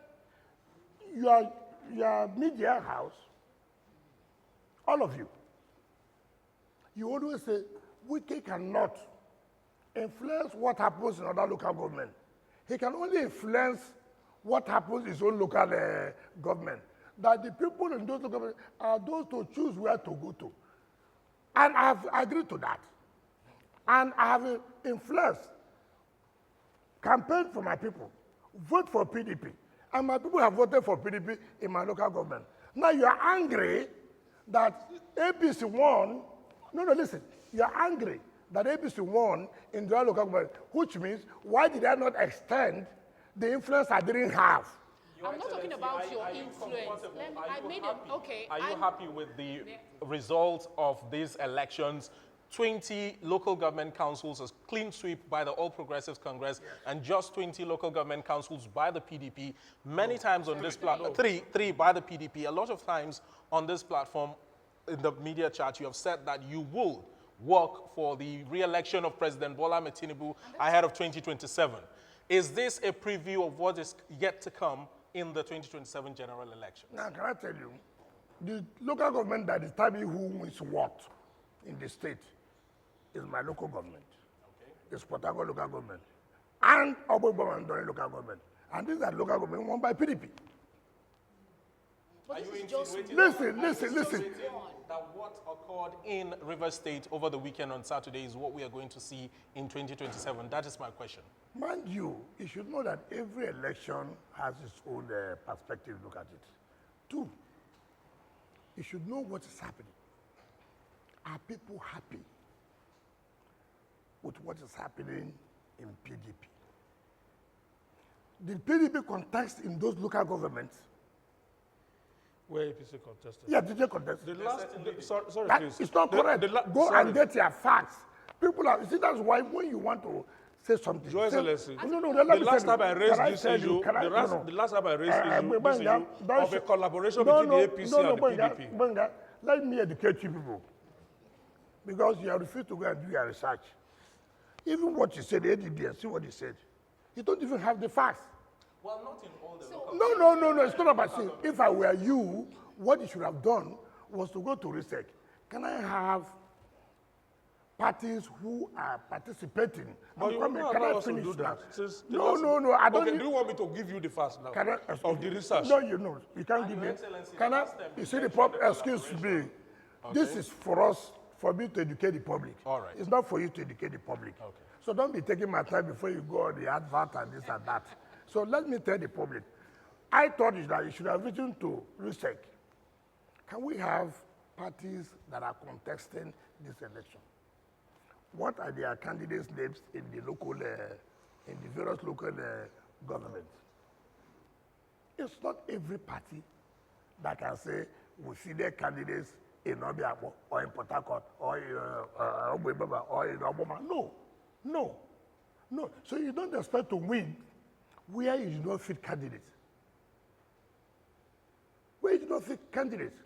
your media house, all of you always say, Wike cannot influence what happens in other local government. He can only influence what happens in his own local government. That the people in those local governments are those to choose where to go to. And I have agreed to that. And I have influenced, campaigned for my people, vote for PDP. And my people have voted for PDP in my local government. Now you are angry that APC won. No, listen. You are angry that APC won in the local government, which means why did I not extend the influence I didn't have? I'm not talking about your influence. Are you happy with the result of these elections? 20 local government councils, a clean sweep by the All Progressives Congress, and just 20 local government councils by the PDP. Many times on this platform, three by the PDP. A lot of times on this platform, in the media chat, you have said that you will work for the re-election of President Bola Ahmed Tinubu ahead of 2027. Is this a preview of what is yet to come in the 2027 general election? Now, can I tell you, the local government that is telling me who wins what in the state is my local government. Okay. It's Port Harcourt local government. And Ogbogbo and Dori local government. And these are local government won by PDP. Are you insinuating Listen. that what occurred in Rivers State over the weekend on Saturday is what we are going to see in 2027? That is my question. Mind you, you should know that every election has its own perspective. Look at it. 2, you should know what is happening. Are people happy with what is happening in PDP? Did PDP contest in those local governments? Where APC contested? Yeah, did they contest? Sorry, That please. is not correct. Go sorry. and get your facts. People are, you see, that's why when you want to say something. Your Excellency, No, the let me last tell time I you. raised Can I this tell issue, you? Can I- the no, no. last time I raised this issue Benga, of a collaboration between the APC and the PDP. Benga, let me educate you people. Because you have refused to go and do your research. Even what you said, the ADD, see what he said. You don't even have the facts. Well, not in all the local... No, it's not about saying, if I were you, what you should have done was to go to research. Can I have parties who are participating? But you Can not I allow us to finish do now? that. Since the No, last- I don't Okay, need- do you want me to give you the facts now Can I, of the research? No, you can't give me. Excellency, Can I? last time You you see the mentioned public. the Excuse me. This is for us, for me to educate the public. All right. It's not for you to educate the public. Okay. So don't be taking my time before you go on the advert and this and that. So let me tell the public. I thought that you should have written to research. Can we have parties that are contesting this election? What are their candidates' names in the local, in the various local governments? It's not every party that can say we see their candidates in Obiakpo or in Port Harcourt or in Ogbebaba or in Obama. No. So you don't expect to win where you do not fit candidates. Where you do not fit candidates.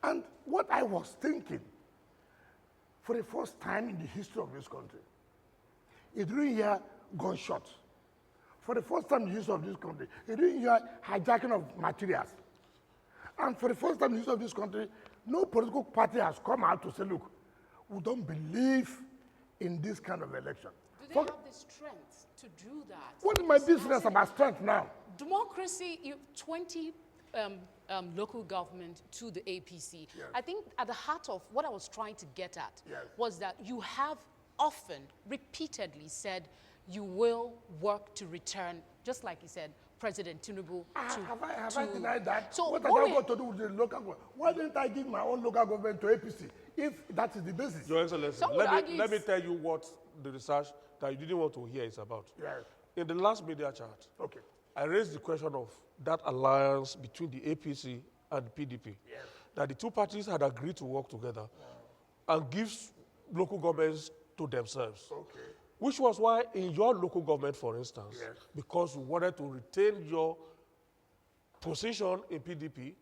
And what I was thinking, for the first time in the history of this country, you didn't hear gunshots. For the first time in the history of this country, you didn't hear hijacking of materials. And for the first time in the history of this country, no political party has come out to say, look, we don't believe in this kind of election. Do they have the strength to do that? What is my business about strength now? Democracy, 20 local government to the APC. Yes. I think at the heart of what I was trying to get at Yes. was that you have often, repeatedly said you will work to return, just like you said, President Tinubu to... Have I denied that? So what has that got to do with the local government? Why didn't I give my own local government to APC if that is the basis? Your Excellency, Some would argue let me tell you what the research that you didn't want to hear is about. Yes. In the last media chat, Okay. I raised the question of that alliance between the APC and the PDP. Yes. That the two parties had agreed to work together and give local governments to themselves. Okay. Which was why in your local government, for instance, Yes. because you wanted to retain your position in PDP,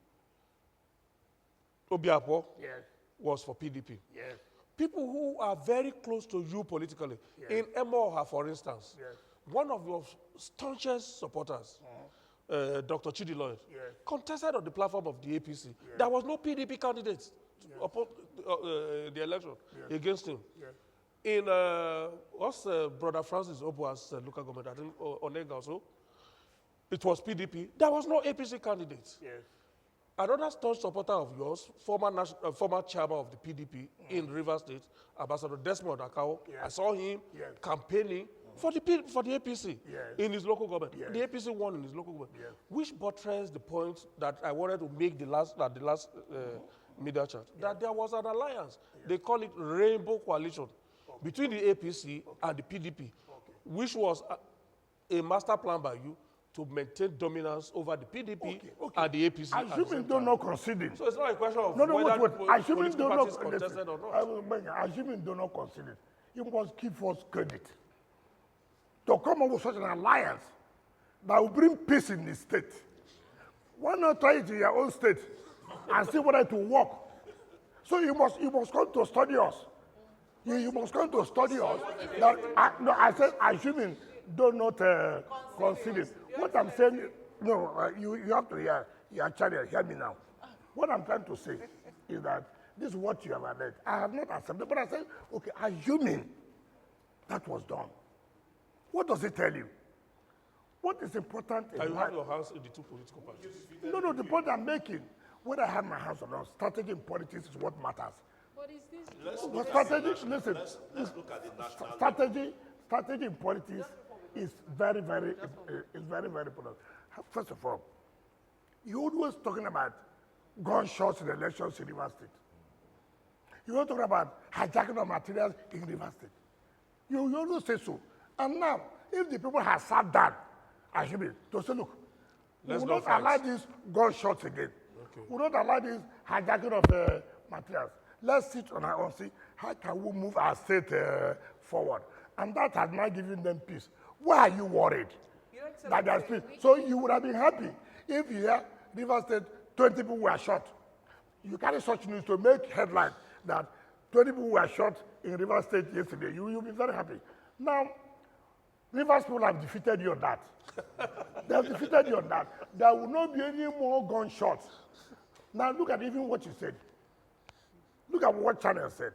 Obiakpo Yes. was for PDP. Yes. People who are very close to you politically, Yes. in Emoha, for instance, Yes. one of your staunchest supporters, Dr. Chidi Lloyd, Yes. contested on the platform of the APC. There was no PDP candidate upon the election against him. Yes. In what's Brother Francis Obua's local government, I think, Onega also, it was PDP. There was no APC candidate. Yes. Another staunch supporter of yours, former chairman of the PDP in Rivers State, Ambassador Desmond Akao, I saw him campaigning for the APC in his local government. The APC won in his local government, which buttressed the point that I wanted to make the last media chat, that there was an alliance. They call it Rainbow Coalition between the APC and the PDP, which was a master plan by you to maintain dominance over the PDP and the APC. Assuming they're not conceding. So it's not a question of No, whether wait. Assuming political they're parties not contested or not. Assuming they're not conceding, you must give us credit to come up with such an alliance that will bring peace in the state. Why not try it in your own state and see whether it will work? So you must come to study us. You must come to study us. That I said, assuming do not consider. What I'm saying, you have to hear me now. What I'm trying to say is that this is what you have alleged. I have not accepted, but I said, okay, assuming that was done. What does it tell you? What is important in You have your hands in the two political parties. No, the point I'm making, whether I have my hands or not, strategy in politics is what matters. But is this strategy in politics is very, very important. First of all, you're always talking about gunshots in elections in Rivers State. You're always talking about hijacking of materials in Rivers State. You always say so. And now, if the people have sat down, I should be to say, look, we will not allow these gunshots again. Okay. We will not allow this hijacking of materials. Let's sit on our own, see how can we move our state forward. And that has not given them peace. Why are you worried that there's peace? So you would have been happy if you hear Rivers State, 20 people were shot. You carry such news to make headline that 20 people were shot in Rivers State yesterday. You'll be very happy. Now, Rivers people have defeated you on that. They have defeated you on that. There will not be any more gunshots. Now look at even what you said. Look at what Channel said.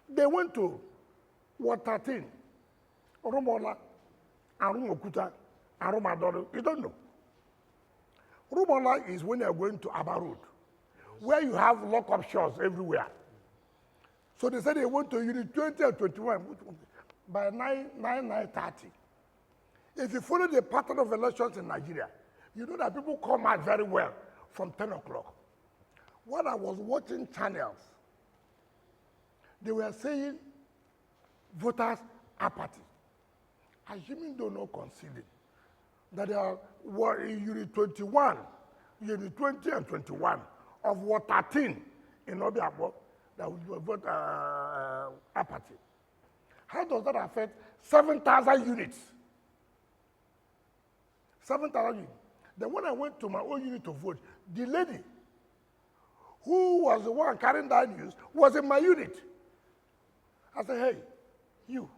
They went to Ward 13, Rumola, and Rumokuta, and Rumadoro. You don't know. Rumola is when you're going to Aba Road, where you have lock-up shots everywhere. So they said they went to Unit 20 and 21 by 9:30. If you follow the pattern of elections in Nigeria, you know that people come out very well from 10 o'clock. When I was watching channels, they were saying voters apathy. Assuming they not conceding that there were in Unit 21, Unit 20 and 21 of Ward 13 in Obiabo that would vote apathy. How does that affect 7,000 units? 7,000 units. Then when I went to my own unit to vote, the lady who was the one carrying that news was in my unit. I said, hey, you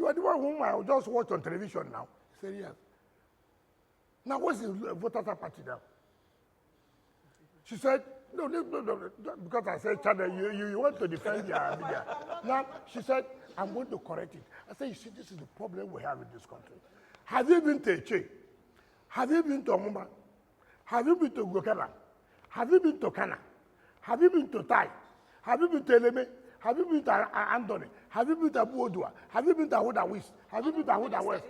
are the one whom I just watched on television now. He said, yes. Now, what's the voters apathy now? She said, no, because I said, Chad, you want to defend your media. Now, she said, I'm going to correct it. I said, you see, this is the problem we have in this country. Have you been to Eche? Have you been to Omuma? Have you been to Gokela? Have you been to Kana? Have you been to Tai? Have you been to Eleme? Have you been to Andoni? Have you been to Abu-Odua? Have you been to Ahuda West? Have you been to Ahuda West?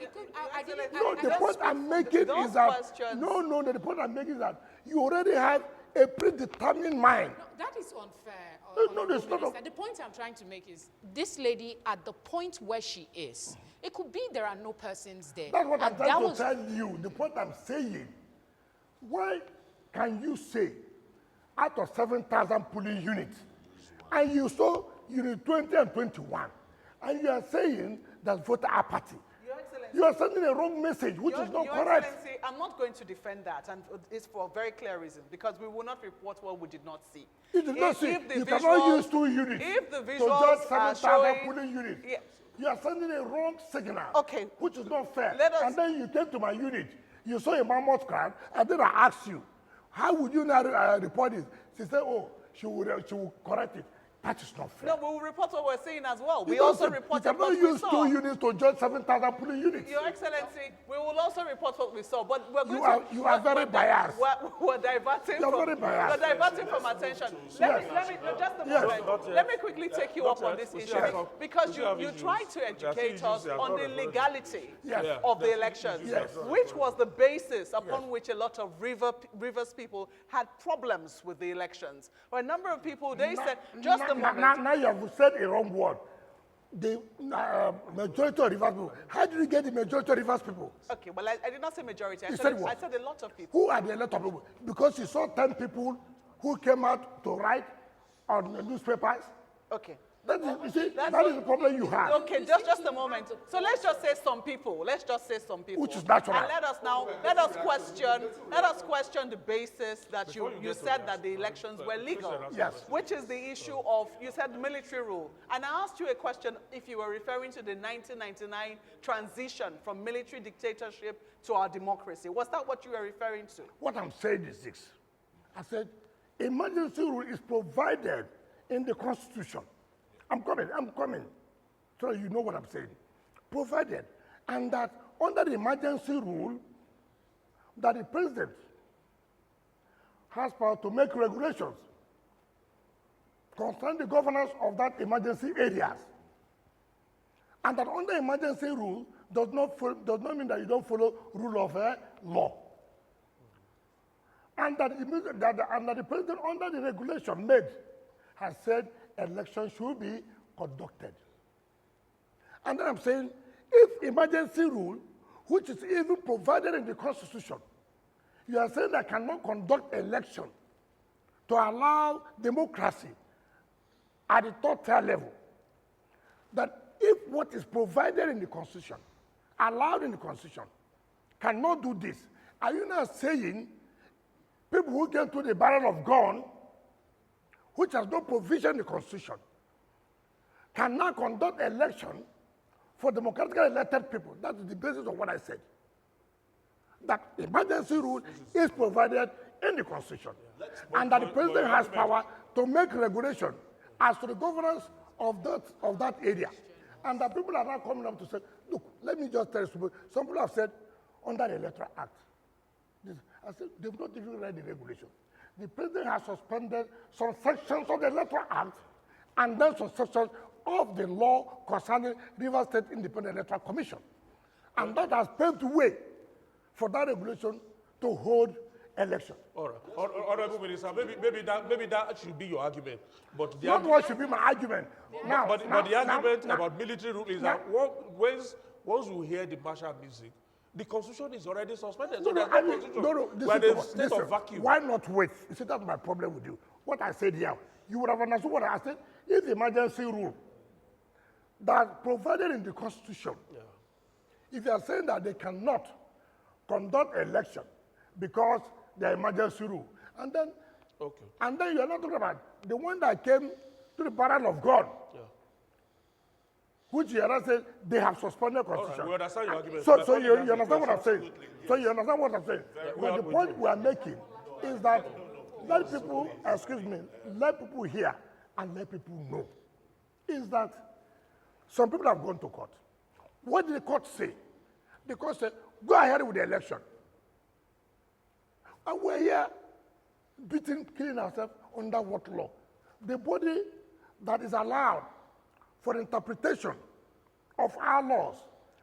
No, the point I'm making is that, the point I'm making is that you already have a predetermined mind. No, that is unfair. No, it's not. The point I'm trying to make is this lady at the point where she is, it could be there are no persons there. That's what I'm trying to tell you. The point I'm saying, why can you say out of 7,000 polling units, and you saw Unit 20 and 21, and you are saying that voter apathy? You are sending a wrong message, which is not correct. Excellency, I'm not going to defend that, and it's for a very clear reason, because we will not report what we did not see. You did not see. You cannot use 2 units to judge 7,000 polling units. Yeah. You are sending a wrong signal, which is not fair. And then you came to my unit, you saw a mammoth crowd, and then I asked you, how would you now report it? She said, oh, she will correct it. That is not fair. No, we will report what we're saying as well. We also reported what we saw. You cannot use 2 units to judge 7,000 polling units. Your Excellency, we will also report what we saw, but we're going you are very biased. We're diverting from attention. Let me quickly take you up on this issue, because you tried to educate us on the legality of the elections, which was the basis upon which a lot of Rivers people had problems with the elections. For a number of people, they said, just a moment. Now you have said a wrong word. The majority of Rivers people. How did you get the majority of Rivers people? Okay, well, I did not say majority. I said a lot of people. Who are the lot of people? Because you saw 10 people who came out to write on the newspapers. Okay. That is, you see, that is the problem you have. Okay, just a moment. So let's just say some people. Let's just say some people. Which is natural. And let us question the basis that you said that the elections were legal. Yes. Which is the issue of, you said military rule. And I asked you a question if you were referring to the 1999 transition from military dictatorship to our democracy. Was that what you were referring to? What I'm saying is this. I said, emergency rule is provided in the Constitution. I'm coming. So you know what I'm saying. Provided. And that under the emergency rule, that the president has power to make regulations concerning the governance of that emergency areas. And that under emergency rule does not mean that you don't follow rule of law. And that the president under the regulation made has said elections should be conducted. And then I'm saying, if emergency rule, which is even provided in the Constitution, you are saying that cannot conduct election to allow democracy at the third tier level, that if what is provided in the Constitution, allowed in the Constitution, cannot do this, are you not saying people who came to the barrel of gun, which has no provision in the Constitution, cannot conduct election for democratically elected people? That is the basis of what I said. That emergency rule is provided in the Constitution. And that the president has power to make regulation as to the governance of that area. And that people are now coming up to say, look, let me just tell you, some people have said, under the Electoral Act. I said, they've not even read the regulation. The president has suspended some sections of the Electoral Act and then some sections of the law concerning Rivers State Independent Electoral Commission. And that has paved the way for that regulation to hold election. All right. Honorable Minister, maybe that should be your argument. But Not what should be my argument. Now, but the argument about military rule is that once you hear the martial music, the Constitution is already suspended. So there's no Constitution. We're in a state of vacuum. Why not wait? You see, that's my problem with you. What I said here, you would have understood what I said. If the emergency rule that provided in the Constitution, if you are saying that they cannot conduct election because they are emergency rule, and then you are not talking about the one that came to the barrel of God, which you are not saying they have suspended Constitution. Right, we understand your argument. So you understand what I'm saying? So you understand what I'm saying? But the point we are making is that let people, let people hear and let people know, is that some people have gone to court. What did the court say? The court said, go ahead with the election. And we're here killing ourselves under what law? The body that is allowed for interpretation of our laws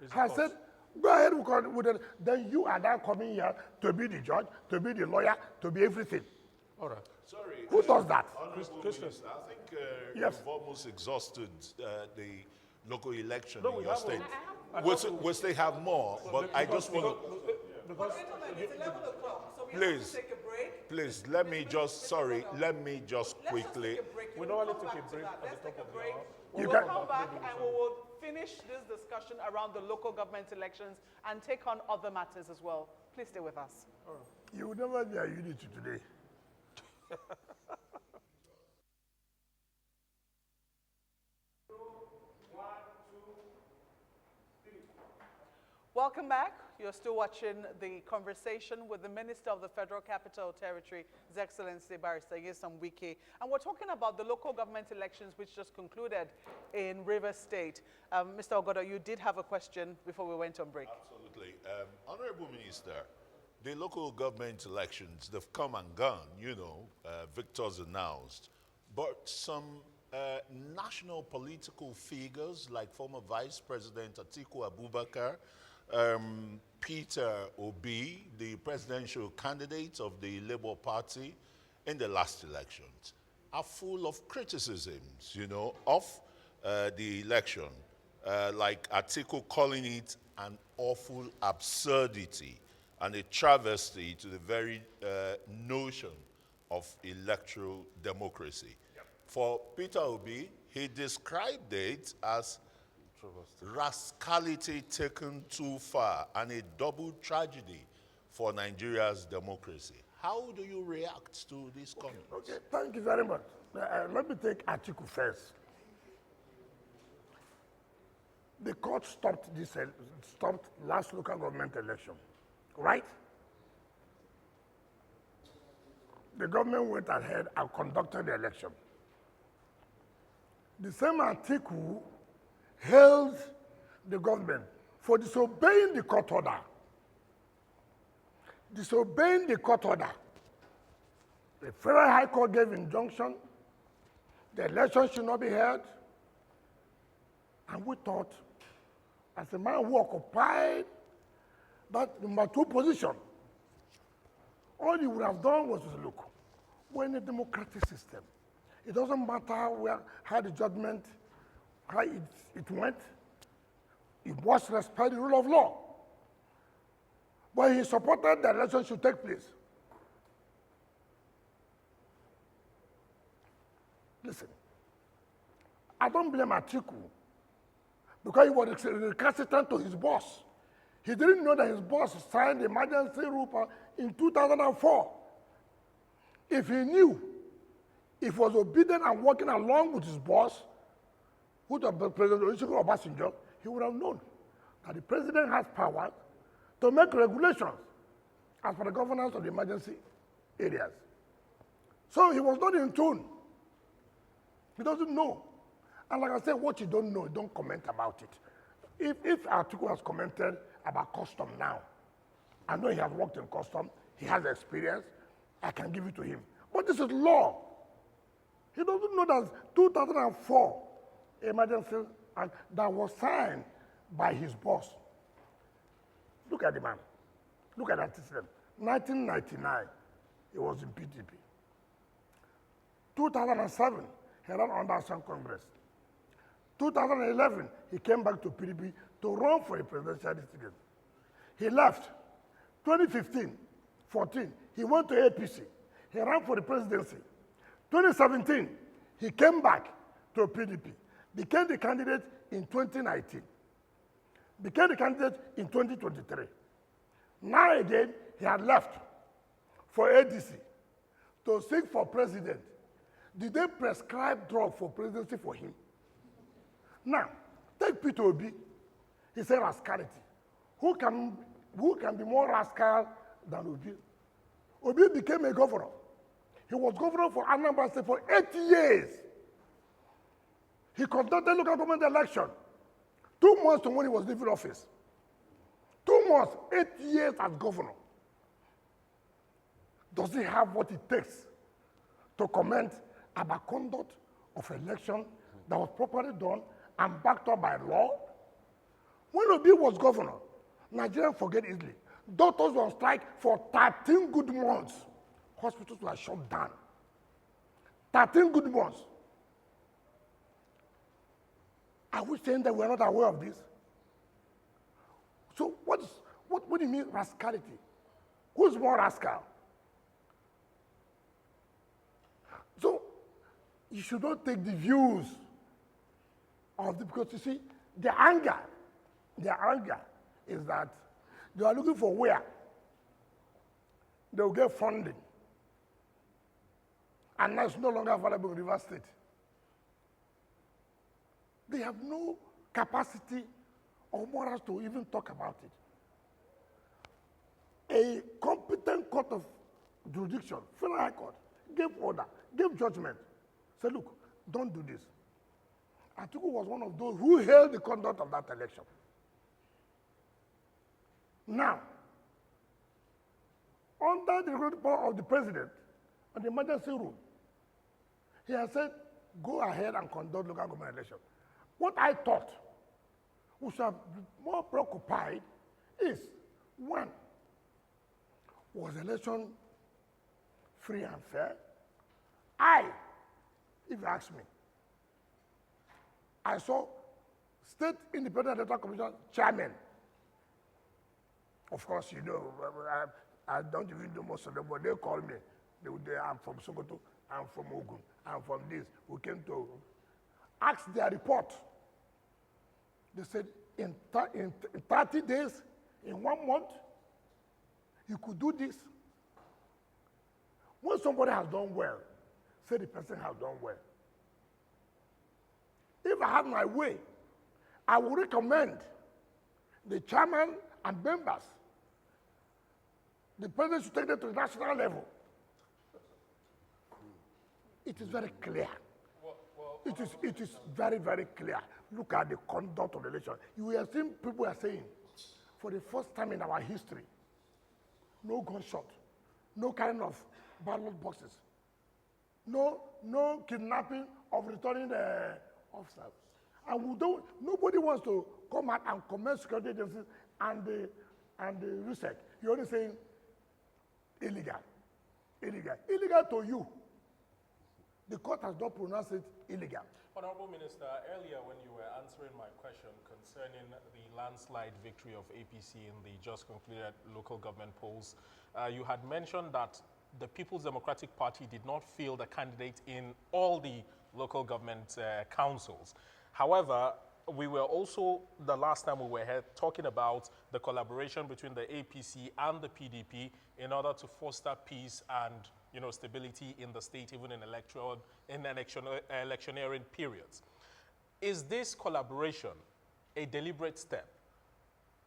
has said, go ahead with it. Then you are now coming here to be the judge, to be the lawyer, to be everything. All right. Sorry. Who does that? Minister, I think you've almost exhausted the local election in your state. We'll still have more, but I just want to... Because it's 11 o'clock, so we have to take a break. Please, let me just quickly... We normally take a break at the Let's top take a of the break. hour. We will come back and we will finish this discussion around the local government elections and take on other matters as well. Please stay with us. You will never be a unity today. Welcome back. You're still watching the conversation with the Minister of the Federal Capital Territory, His Excellency Barrister Nyesom Wike. And we're talking about the local government elections which just concluded in Rivers State. Mr. Ogodo, you did have a question before we went on break. Absolutely. Honorable Minister, the local government elections, they've come and gone, victors announced. But some national political figures like former Vice President Akpoti-Uduaghan, Peter Obi, the presidential candidate of the Labour Party in the last elections, are full of criticisms, of the election, like Atiku calling it an awful absurdity and a travesty to the very notion of electoral democracy. For Peter Obi, he described it as rascality taken too far and a double tragedy for Nigeria's democracy. How do you react to these comments? Okay, thank you very much. Let me take Atiku first. The court stopped last local government election, right? The government went ahead and conducted the election. The same Atiku held the government for disobeying the court order. Disobeying the court order. The Federal High Court gave injunction. The election should not be held. And we thought, as a man who occupied that number 2 position, all he would have done was to say, look, we're in a democratic system. It doesn't matter how the judgment, how it went. It must respect the rule of law. But he supported the election should take place. Listen, I don't blame Atiku because he was recalcitrant to his boss. He didn't know that his boss signed the emergency rule in 2004. If he knew, if he was obedient and working along with his boss, who the President Olusegun Obasanjo, he would have known that the president has power to make regulations as for the governance of the emergency areas. So he was not in tune. He doesn't know. And like I said, what you don't know, don't comment about it. If Atiku has commented about custom now, I know he has worked in custom, he has experience, I can give it to him. But this is law. He doesn't know that 2004 emergency act that was signed by his boss. Look at the man. Look at that system. 1999, he was in PDP. 2007, he ran under Assam Congress. 2011, he came back to PDP to run for a presidential ticket. He left. 2015, 14, he went to APC. He ran for the presidency. 2017, he came back to PDP, became the candidate in 2019, became the candidate in 2023. Now again, he had left for ADC to seek for president. Did they prescribe drug for presidency for him? Now, take Peter Obi. He said rascality. Who can be more rascal than Obi? Obi became a governor. He was governor for Anambra State for 8 years. He conducted local government election 2 months to when he was leaving office. 2 months, 8 years as governor. Does he have what it takes to comment about conduct of election that was properly done and backed up by law? When Obi was governor, Nigerians forget easily. Doctors were on strike for 13 good months. Hospitals were shut down. 13 good months. Are we saying that we're not aware of this? So what do you mean rascality? Who's more rascal? So you should not take the views of the, because you see, their anger is that they are looking for where they will get funding. And that's no longer available in Rivers State. They have no capacity or morals to even talk about it. A competent court of jurisdiction, Federal High Court, gave order, gave judgment, said, look, don't do this. Atiku was one of those who held the conduct of that election. Now, under the regulatory power of the president and the emergency rule, he has said, go ahead and conduct local government election. What I thought we should have been more preoccupied is, one, was the election free and fair? If you ask me, I saw State Independent Electoral Commission chairman. Of course, you know, I don't even know most of them, but they call me. I'm from Sokoto. I'm from Ogun, I'm from this. We came to ask their report. They said in 30 days, in 1 month, you could do this. When somebody has done well, say the person has done well. If I had my way, I would recommend the chairman and members, the president should take them to the national level. It is very clear. It is very, very clear. Look at the conduct of the election. You have seen people are saying, for the first time in our history, no gunshot, no kind of ballot boxes, no kidnapping of returning officers. And nobody wants to come out and commend security agencies and the RUSEC. You're only saying illegal. Illegal to you. The court has not pronounced it illegal. Honorable Minister, earlier when you were answering my question concerning the landslide victory of APC in the just concluded local government polls, you had mentioned that the People's Democratic Party did not field a candidate in all the local government councils. However, we were also, the last time we were here, talking about the collaboration between the APC and the PDP in order to foster peace and stability in the state, even in electioneering periods. Is this collaboration a deliberate step,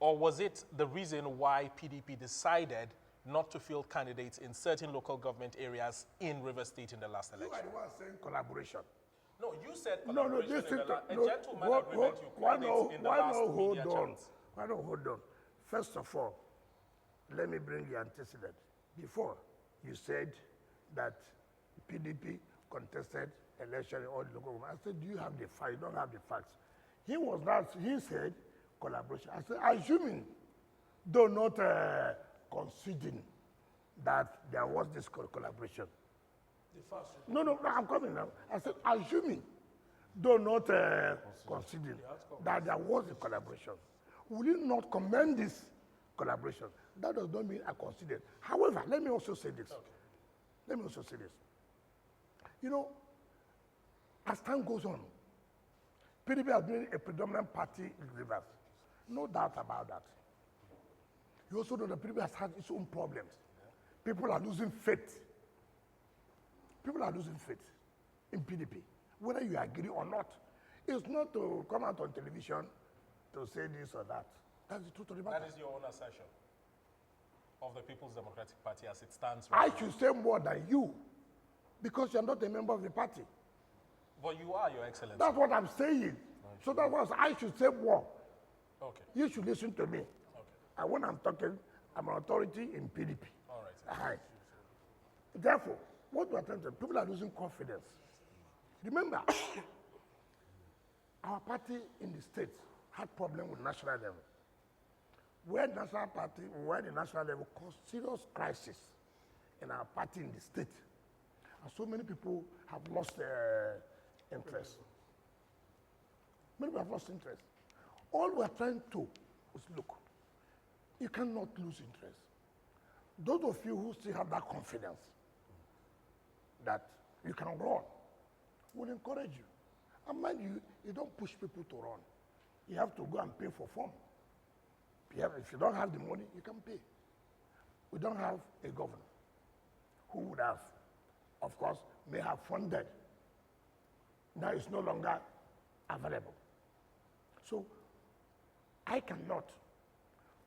or was it the reason why PDP decided not to field candidates in certain local government areas in Rivers State in the last election? You are the one saying collaboration. No, you said collaboration in a gentleman agreement you why credit in the last media chance. Why not hold on? First of all, let me bring the antecedent. Before, you said that PDP contested election in all the local governments. I said, do you have the facts? You don't have the facts. He said collaboration. I said, assuming, though not conceding that there was this collaboration. No, I'm coming now. I said, assuming, though not conceding that there was a collaboration, will you not commend this collaboration? That does not mean I conceded. However, let me also say this. As time goes on, PDP has been a predominant party in Rivers. No doubt about that. You also know that PDP has had its own problems. People are losing faith. People are losing faith in PDP, whether you agree or not. It's not to come out on television to say this or that. That's the truth of the matter. That is your own assertion of the People's Democratic Party as it stands right now. I should say more than you, because you're not a member of the party. But you are, Your Excellency. That's what I'm saying. So that's what I should say more. Okay. You should listen to me. Okay. And when I'm talking, I'm an authority in PDP. All right. Therefore, what we're trying to do, people are losing confidence. Remember, our party in the states had problem with national level. Where the national level caused serious crisis in our party in the state. And so many people have lost their interest. Many people have lost interest. All we're trying to is, look, you cannot lose interest. Those of you who still have that confidence that you can run, will encourage you. And mind you, you don't push people to run. You have to go and pay for form. If you don't have the money, you can pay. We don't have a governor who would have, of course, may have funded. Now it's no longer available. So I cannot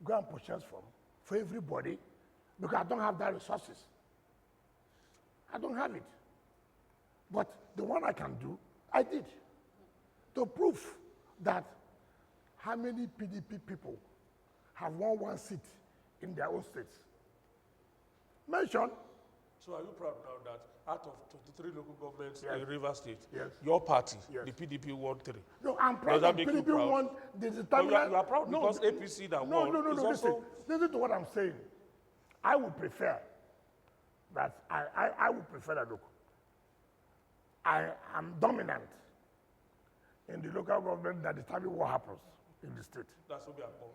go and purchase form for everybody because I don't have that resources. I don't have it. But the one I can do, I did. To prove that how many PDP people have won one seat in their own states. Mention. So are you proud now that out of 23 local governments Yes. in Rivers State, Yes. your party, Yes. the PDP, won 3? No, I'm proud Does that that make you PDP proud? won the No, determinant. you are proud because APC that won is listen. also... Listen to what I'm saying. I would prefer that, I would prefer that, look, I am dominant in the local government that determine what happens in the state. That's what we are called.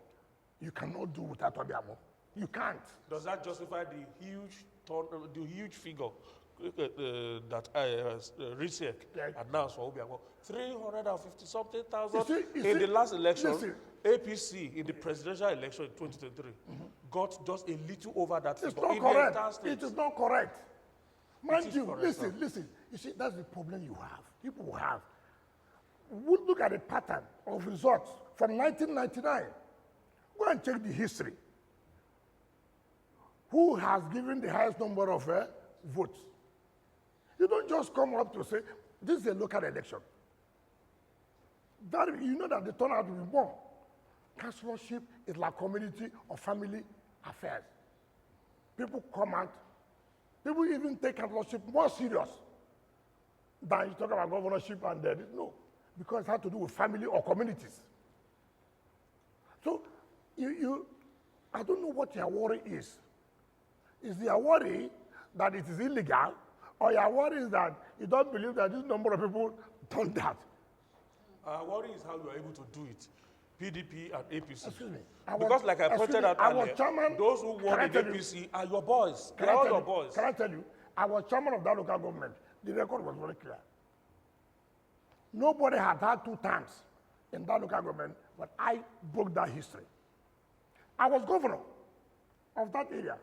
You cannot do without Obiamo. You can't. Does that justify the huge figure that RISEC announced for Obiago, 350 something thousand You in see, the last election. listen. APC in the presidential election in 2023 got just a little over that It's figure not in the entire correct. state. It is not correct. Mind is you, correct, listen, sir. listen. You see, that's the problem you have. People have. We look at the pattern of results from 1999. Go and check the history. Who has given the highest number of votes? You don't just come up to say, this is a local election. That, you know that the turnout will be more. Councillorship is like community or family affairs. People come out. People even take councillorship more serious than you talk about governorship and no, because it has to do with family or communities. So I don't know what your worry is. Is your worry that it is illegal, or your worry is that you don't believe that this number of people done that? Worry is how you are able to do it. PDP and APC. Excuse me. Because like I pointed out earlier, those who won in APC are your boys. They are all your boys. Can I tell you, I was chairman of that local government. The record was very clear. Nobody had had 2 terms in that local government, but I broke that history. I was governor of that area.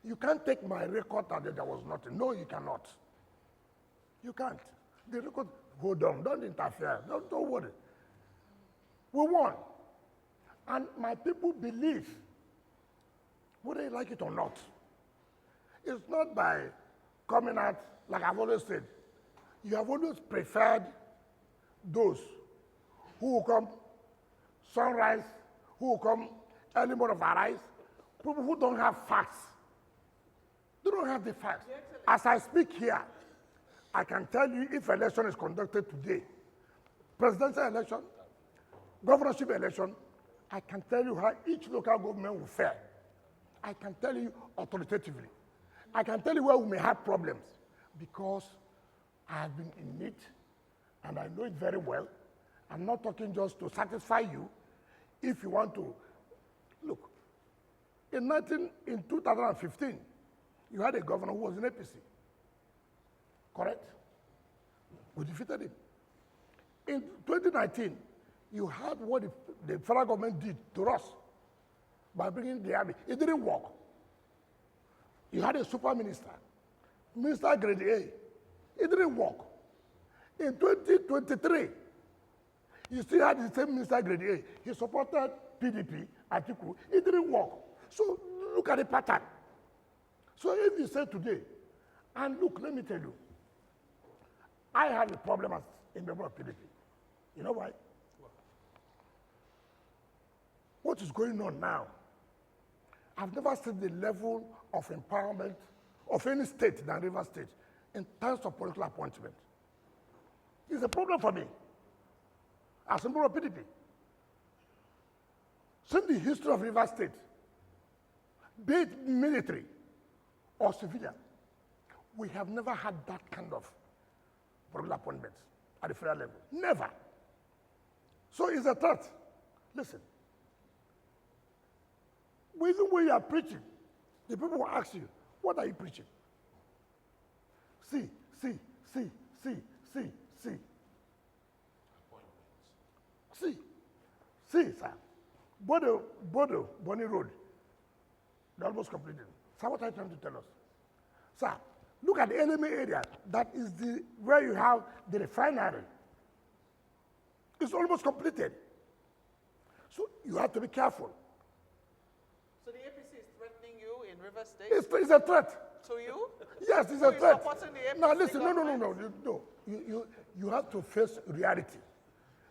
You can't take my record that there was nothing. No, you cannot. You can't. The record, hold on, don't interfere, don't worry. We won. And my people believe, whether you like it or not. It's not by coming out, like I've always said, you have always preferred those who will come sunrise, who will come early morning of arise, people who don't have facts. They don't have the facts. As I speak here, I can tell you if election is conducted today, presidential election, governorship election, I can tell you how each local government will fare. I can tell you authoritatively. I can tell you where we may have problems because I have been in it and I know it very well. I'm not talking just to satisfy you. If you want to, look, in 2015, you had a governor who was in APC, correct? We defeated him. In 2019, you had what the federal government did to us by bringing the army. It didn't work. You had a super minister, Minister Grade A. It didn't work. In 2023, you still had the same Minister Grade A. He supported PDP, Atiku. It didn't work. So look at the pattern. So if you say today, and look, let me tell you, I have a problem as a member of PDP. You know why? What is going on now? I've never seen the level of empowerment of any state than Rivers State in terms of political appointment. It's a problem for me as a member of PDP. Since the history of Rivers State, be it military or civilian, we have never had that kind of political appointments at the federal level. Never. So it's a threat. Listen. Even when you are preaching, the people will ask you, what are you preaching? See. See, sir. Bonny Road, they're almost completed. Sir, what are you trying to tell us? Sir, look at the LMA area. That is where you have the refinery. It's almost completed. So you have to be careful. So the APC is threatening you in River State? It's a threat. To you? Yes, it's So a you're threat. supporting the APC Now listen, government? no. You have to face reality.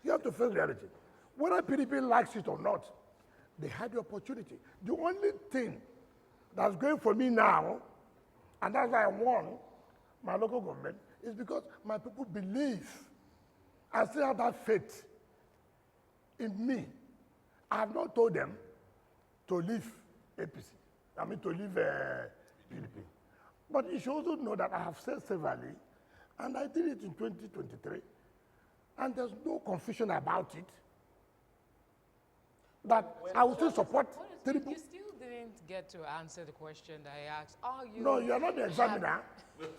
You have to face reality. Whether PDP likes it or not, they had the opportunity. The only thing that's going for me now, and that's why I won my local government, is because my people believe and still have that faith in me. I have not told them to leave APC. I mean to leave PDP. But you should also know that I have said severally, and I did it in 2023, and there's no confusion about it, that I will still support You PDP. still didn't didn't get to answer the question that I asked. Are you? No, you are not the examiner.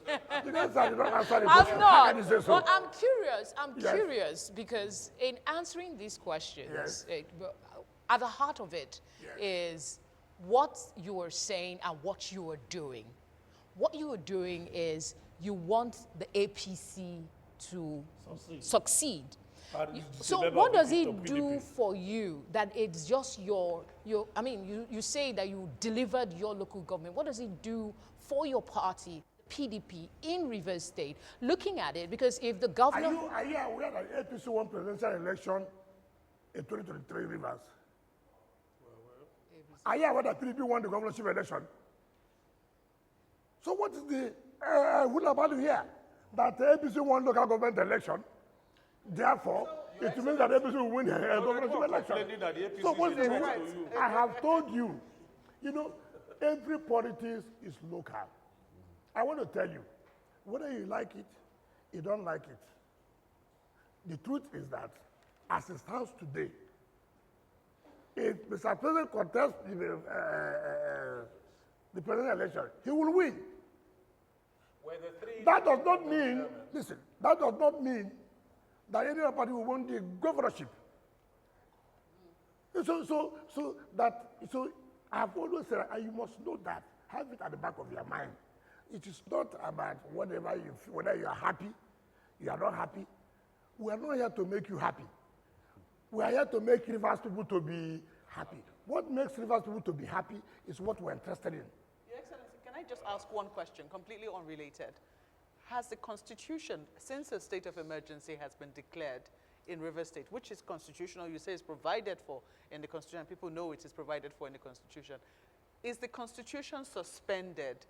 The answer did not answer the I'm question. How can not. you say so? But I'm curious. I'm Yes. curious because in answering these questions, Yes. at the heart of it is what you are saying and what you are doing. What you are doing is you want the APC to succeed. So what does it do for you that it's just I mean, you say that you delivered your local government. What does it do for your party, PDP, in Rivers State? Looking at it, because if the governor... Are you aware that APC won presidential election in 2023 Rivers? Are you aware that PDP won the governorship election? So what is the what about here? That APC won local government election, therefore, it means that APC will win the governorship election. So what's the I have told you, you know, every politics is local. I want to tell you, whether you like it, you don't like it. The truth is that, as it stands today, if Mr. President contests the presidential election, he will win. That does not mean, listen, that does not mean that any other party will win the governorship. So I have always said, and you must know that, have it at the back of your mind. It is not about whatever you feel, whether you are happy, you are not happy. We are not here to make you happy. We are here to make Rivers people to be happy. What makes Rivers people to be happy is what we're interested in. Your Excellency, can I just ask one question, completely unrelated? Has the Constitution, since a state of emergency has been declared in Rivers State, which is constitutional, you say is provided for in the Constitution, people know it is provided for in the Constitution, is the Constitution suspended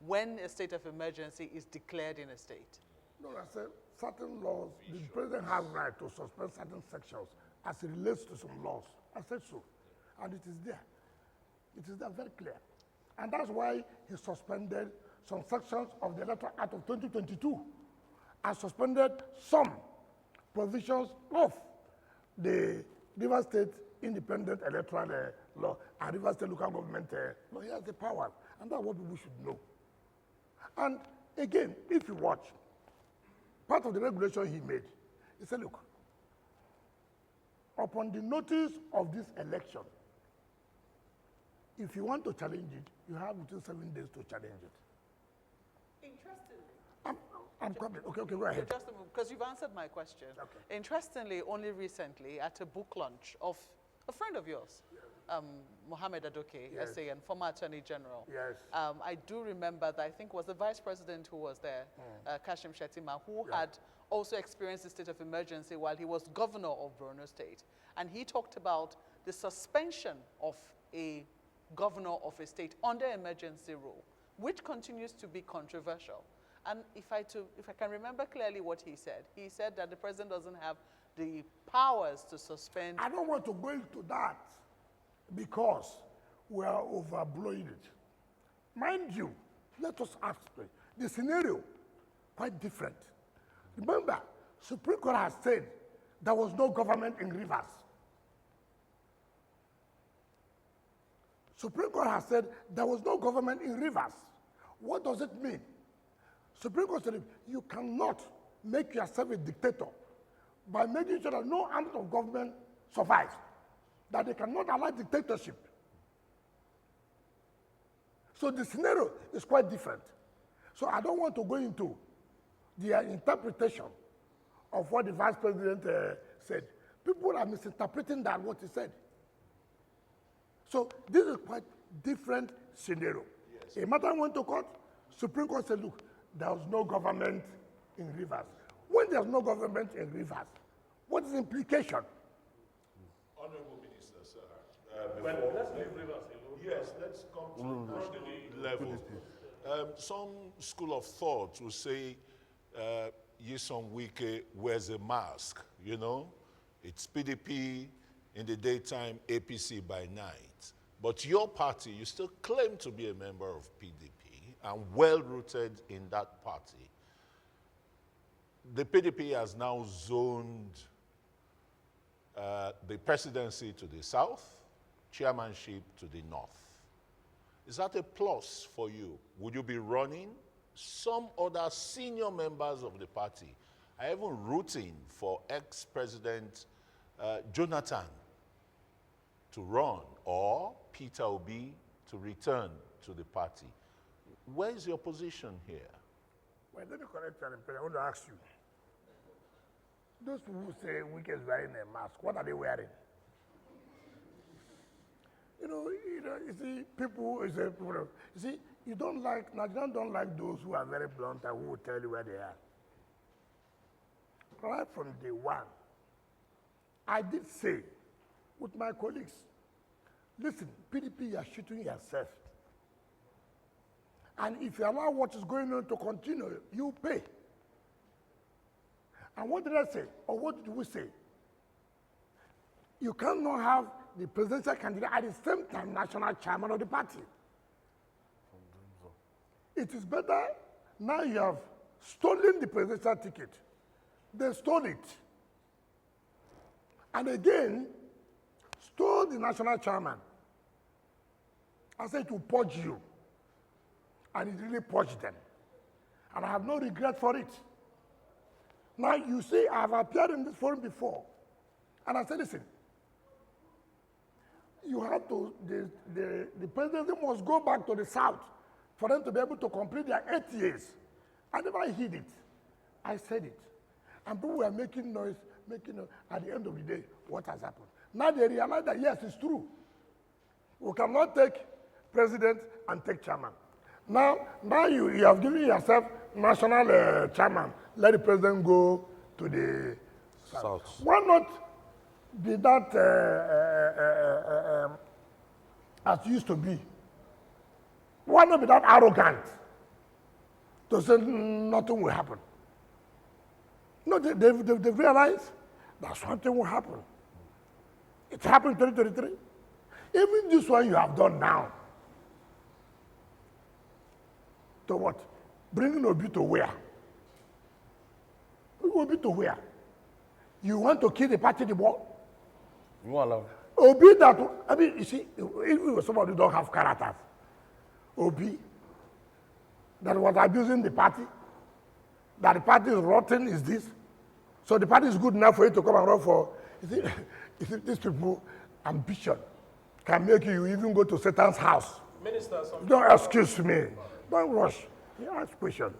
when a state of emergency is declared in a state? No, I said certain laws, the president has right to suspend certain sections as it relates to some laws. I said so. And it is there. It is there very clear. And that's why he suspended some sections of the Electoral Act of 2022 and suspended some provisions of the Rivers State Independent Electoral Law and Rivers State Local Government Law. He has the power. And that's what people should know. And again, if you watch, part of the regulation he made, he said, look, upon the notice of this election, if you want to challenge it, you have within 7 days to challenge it. Interestingly. I'm coming. Okay, go ahead. Just a moment, because you've answered my question. Okay. Interestingly, only recently, at a book launch of a friend of yours, Mohammed Adoke, Yes. SA, and former Attorney General. Yes. I do remember that I think was the Vice President who was there, Kashim Shettima, who had also experienced the state of emergency while he was governor of Borno State. And he talked about the suspension of a governor of a state under emergency rule, which continues to be controversial. And if I can remember clearly what he said that the president doesn't have the powers to suspend. I don't want to go into that because we are overblowing it. Mind you, let us ask the scenario quite different. Remember, Supreme Court has said there was no government in Rivers. Supreme Court has said there was no government in Rivers. What does it mean? Supreme Court said you cannot make yourself a dictator by making sure that no arm of government survives, that they cannot allow dictatorship. So the scenario is quite different. So I don't want to go into the interpretation of what the Vice President said. People are misinterpreting that, what he said. So this is quite different scenario. Yes. A matter went to court, Supreme Court said, look, there was no government in Rivers. When there's no government in Rivers, what is the implication? Honorable Minister, sir. Let's leave Rivers alone. Yes, let's come to the level. Some school of thought will say, Nyesom Wike wears a mask, you know? It's PDP in the daytime, APC by night. But your party, you still claim to be a member of PDP and well-rooted in that party. The PDP has now zoned the presidency to the south, chairmanship to the north. Is that a plus for you? Would you be running? Some other senior members of the party are even rooting for ex-President Jonathan to run or Peter Obi to return to the party. Where is your position here? Well, let me correct you. I want to ask you. Those people who say Wike is wearing a mask, what are they wearing? You see, you see, Nigerians don't like those who are very blunt and who will tell you where they are. Right from day one, I did say with my colleagues, listen, PDP, you are shooting yourself. And if you allow what is going on to continue, you pay. And what did I say? Or what did we say? You cannot have the presidential candidate at the same time national chairman of the party. It is better now you have stolen the presidential ticket. They stole it. And again, stole the national chairman. I said to purge you. And it really purged them. And I have no regret for it. Now, you see, I have appeared in this forum before. And I said, listen, you have to, the presidency must go back to the South for them to be able to complete their 8 years. I never hid it. I said it. And people were making noise, at the end of the day, what has happened? Now they realize that, yes, it's true. We cannot take president and take chairman. Now you have given yourself national chairman. Let the president go to the South. Why not be that as used to be? Why not be that arrogant to say nothing will happen? No, they've realized that something will happen. It happened in 2023. Even this one you have done now. To what? Bringing Obi to where? Obi to where? You want to kill the party the more? You won't allow. Obi that, I mean, you see, if somebody don't have characters, Obi that was abusing the party, that the party is rotten is this. So the party is good enough for you to come and run for, you see these people, ambition can make you even go to Satan's house. Minister, don't excuse me. Don't rush. You ask question.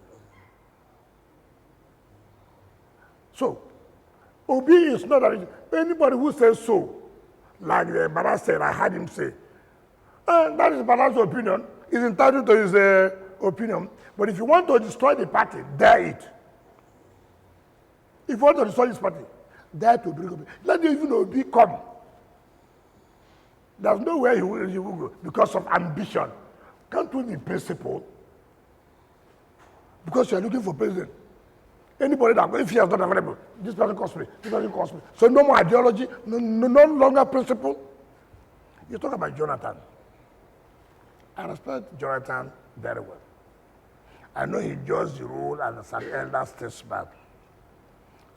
So, Obi is not that anybody who says so, like Bala said, I heard him say, that is Bala's opinion. He's entitled to his opinion. But if you want to destroy the party, dare it. If you want to destroy this party, dare to bring Obi. Let even Obi come. There's nowhere he will go because of ambition. Can't we be principled? Because you are looking for president. Anybody that, if he is not available, this person costs me, this person costs me. So no more ideology, no longer principle. You talk about Jonathan. I respect Jonathan very well. I know he judged the role as an elder statesman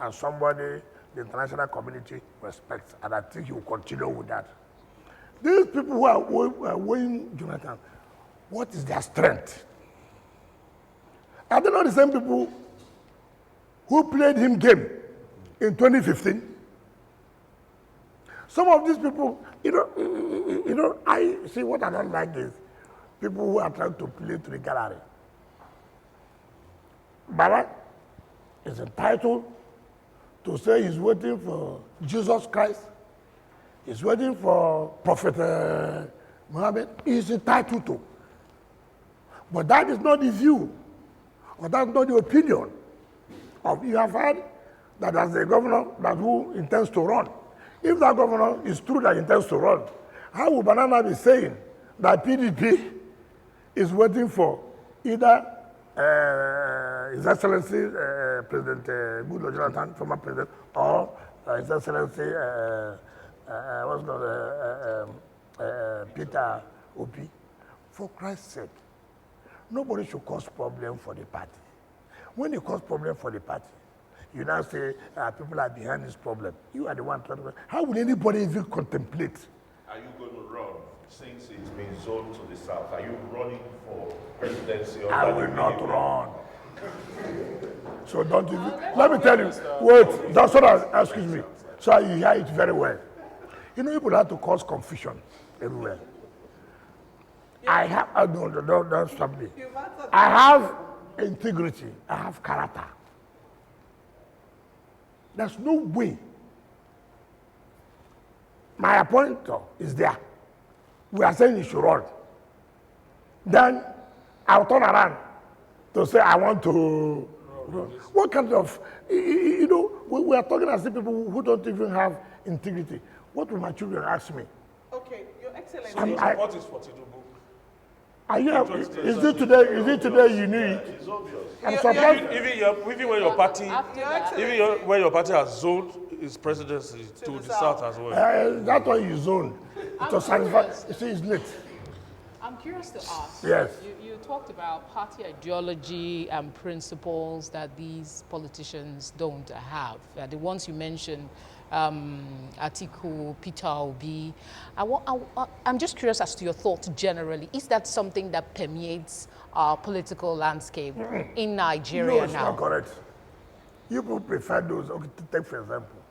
and somebody the international community respects, and I think he will continue with that. These people who are weighing Jonathan, what is their strength? Are they not the same people who played him game in 2015? Some of these people, I see what I don't like is people who are trying to play to the gallery. Bala is entitled to say he's waiting for Jesus Christ. He's waiting for Prophet Muhammad. He's entitled to. But that is not the view, or that's not the opinion of, you have heard that there's a governor that who intends to run. If that governor is true that he intends to run, how would Banana be saying that PDP is waiting for either His Excellency President Goodluck Jonathan, former president, or His Excellency Peter Obi? For Christ's sake, nobody should cause problem for the party. When you cause problem for the party, you now say people are behind this problem. You are the one trying to. How will anybody even contemplate? Are you going to run? since it's been zoned to the south? Are you running for presidency? Or I will not run. So don't even, let me tell you, wait, that's what excuse me. So you hear it very well. You know, people have to cause confusion everywhere. I have, don't stop me. I have integrity, I have character. There's no way. My appointer is there. We are saying he should run. Then I'll turn around to say I want to. What kind of, you know, we are talking as if people who don't even have integrity. What will my children ask me? Okay, Your Excellency. What is for Tinubu? Are you, is it today you need? It's obvious. I'm surprised. Even when your party, Excellency. when your party has zoned its presidency to the south as well. That's why you zone. To satisfy, you see, it's late. I'm curious to ask. Yes. You talked about party ideology and principles that these politicians don't have. The ones you mentioned, Atiku, Peter Obi. I'm just curious as to your thoughts generally. Is that something that permeates our political landscape in Nigeria No, it's now? not correct. You people prefer those. Okay, to take for example,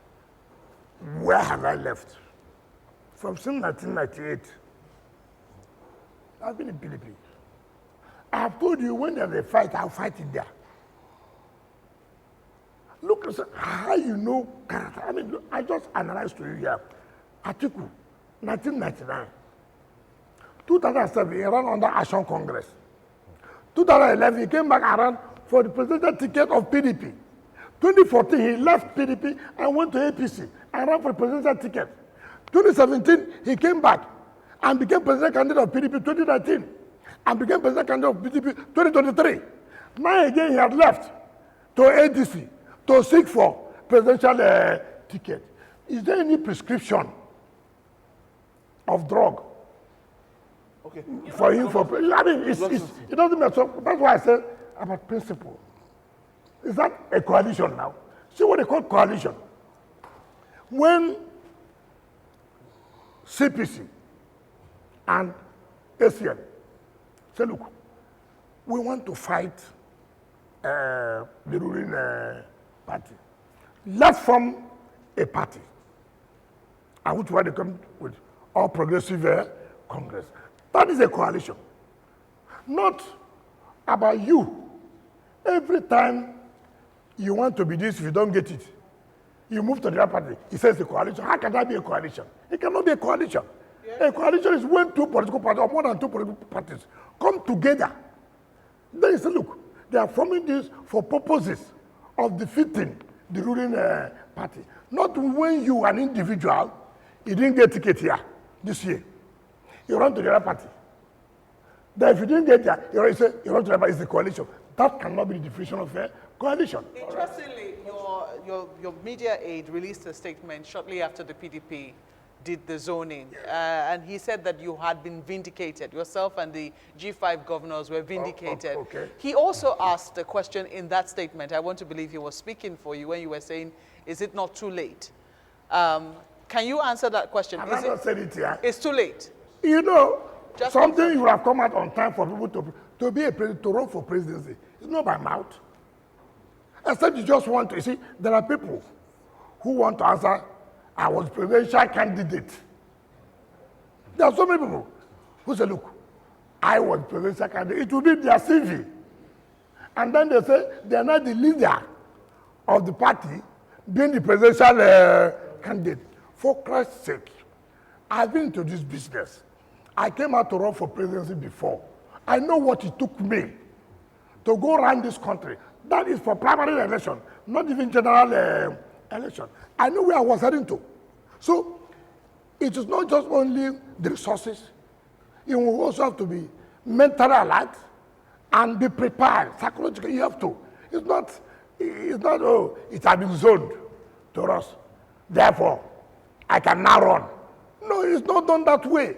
where have I left? From since 1998, I've been in PDP. I have told you when there's a fight, I'll fight it there. Look at how you know character. I mean, I just analyzed to you here. Atiku, 1999. 2007, he ran under Action Congress. 2011, he came back around for the presidential ticket of PDP. 2014, he left PDP and went to APC and ran for the presidential ticket. 2017, he came back and became president candidate of PDP 2019 and became president candidate of PDP 2023. Now again, he had left to ADC to seek for presidential ticket. Is there any prescription of drug for him? I mean, it doesn't matter. That's why I said about principle. Is that a coalition now? See what they call coalition. When CPC and ACN say, look, we want to fight the ruling party. Let's form a party. And which one they come with? All Progressive Congress. That is a coalition. Not about you. Every time you want to be this, if you don't get it, you move to the other party. He says a coalition. How can that be a coalition? It cannot be a coalition. A coalition is when two political parties or more than two political parties come together. Then you say, look, they are forming this for purposes of defeating the ruling party. Not when you, an individual, you didn't get ticket here this year. You run to the other party. Then if you didn't get there, you run to the other party, it's a coalition. That cannot be the definition of a coalition. Interestingly, your media aide released a statement shortly after the PDP did the zoning, and he said that you had been vindicated. Yourself and the G5 governors were vindicated. Okay. He also asked a question in that statement. I want to believe he was speaking for you when you were saying, is it not too late? Can you answer that question? I never said it here. It's too late. You know, Just something you have come out on time for people to be a president, to run for presidency. It's not by mouth. Except you just want to, you see, there are people who want to answer, I was presidential candidate. There are so many people who say, look, I was presidential candidate. It will be their CV. And then they say they are not the leader of the party being the presidential candidate. For Christ's sake, I've been into this business. I came out to run for presidency before. I know what it took me to go around this country. That is for primary election, not even general election. I know where I was heading to. So it is not just only the resources. You will also have to be mentally alert and be prepared psychologically. You have to. It's not, oh, it has been zoned to us. Therefore, I can now run. No, it's not done that way.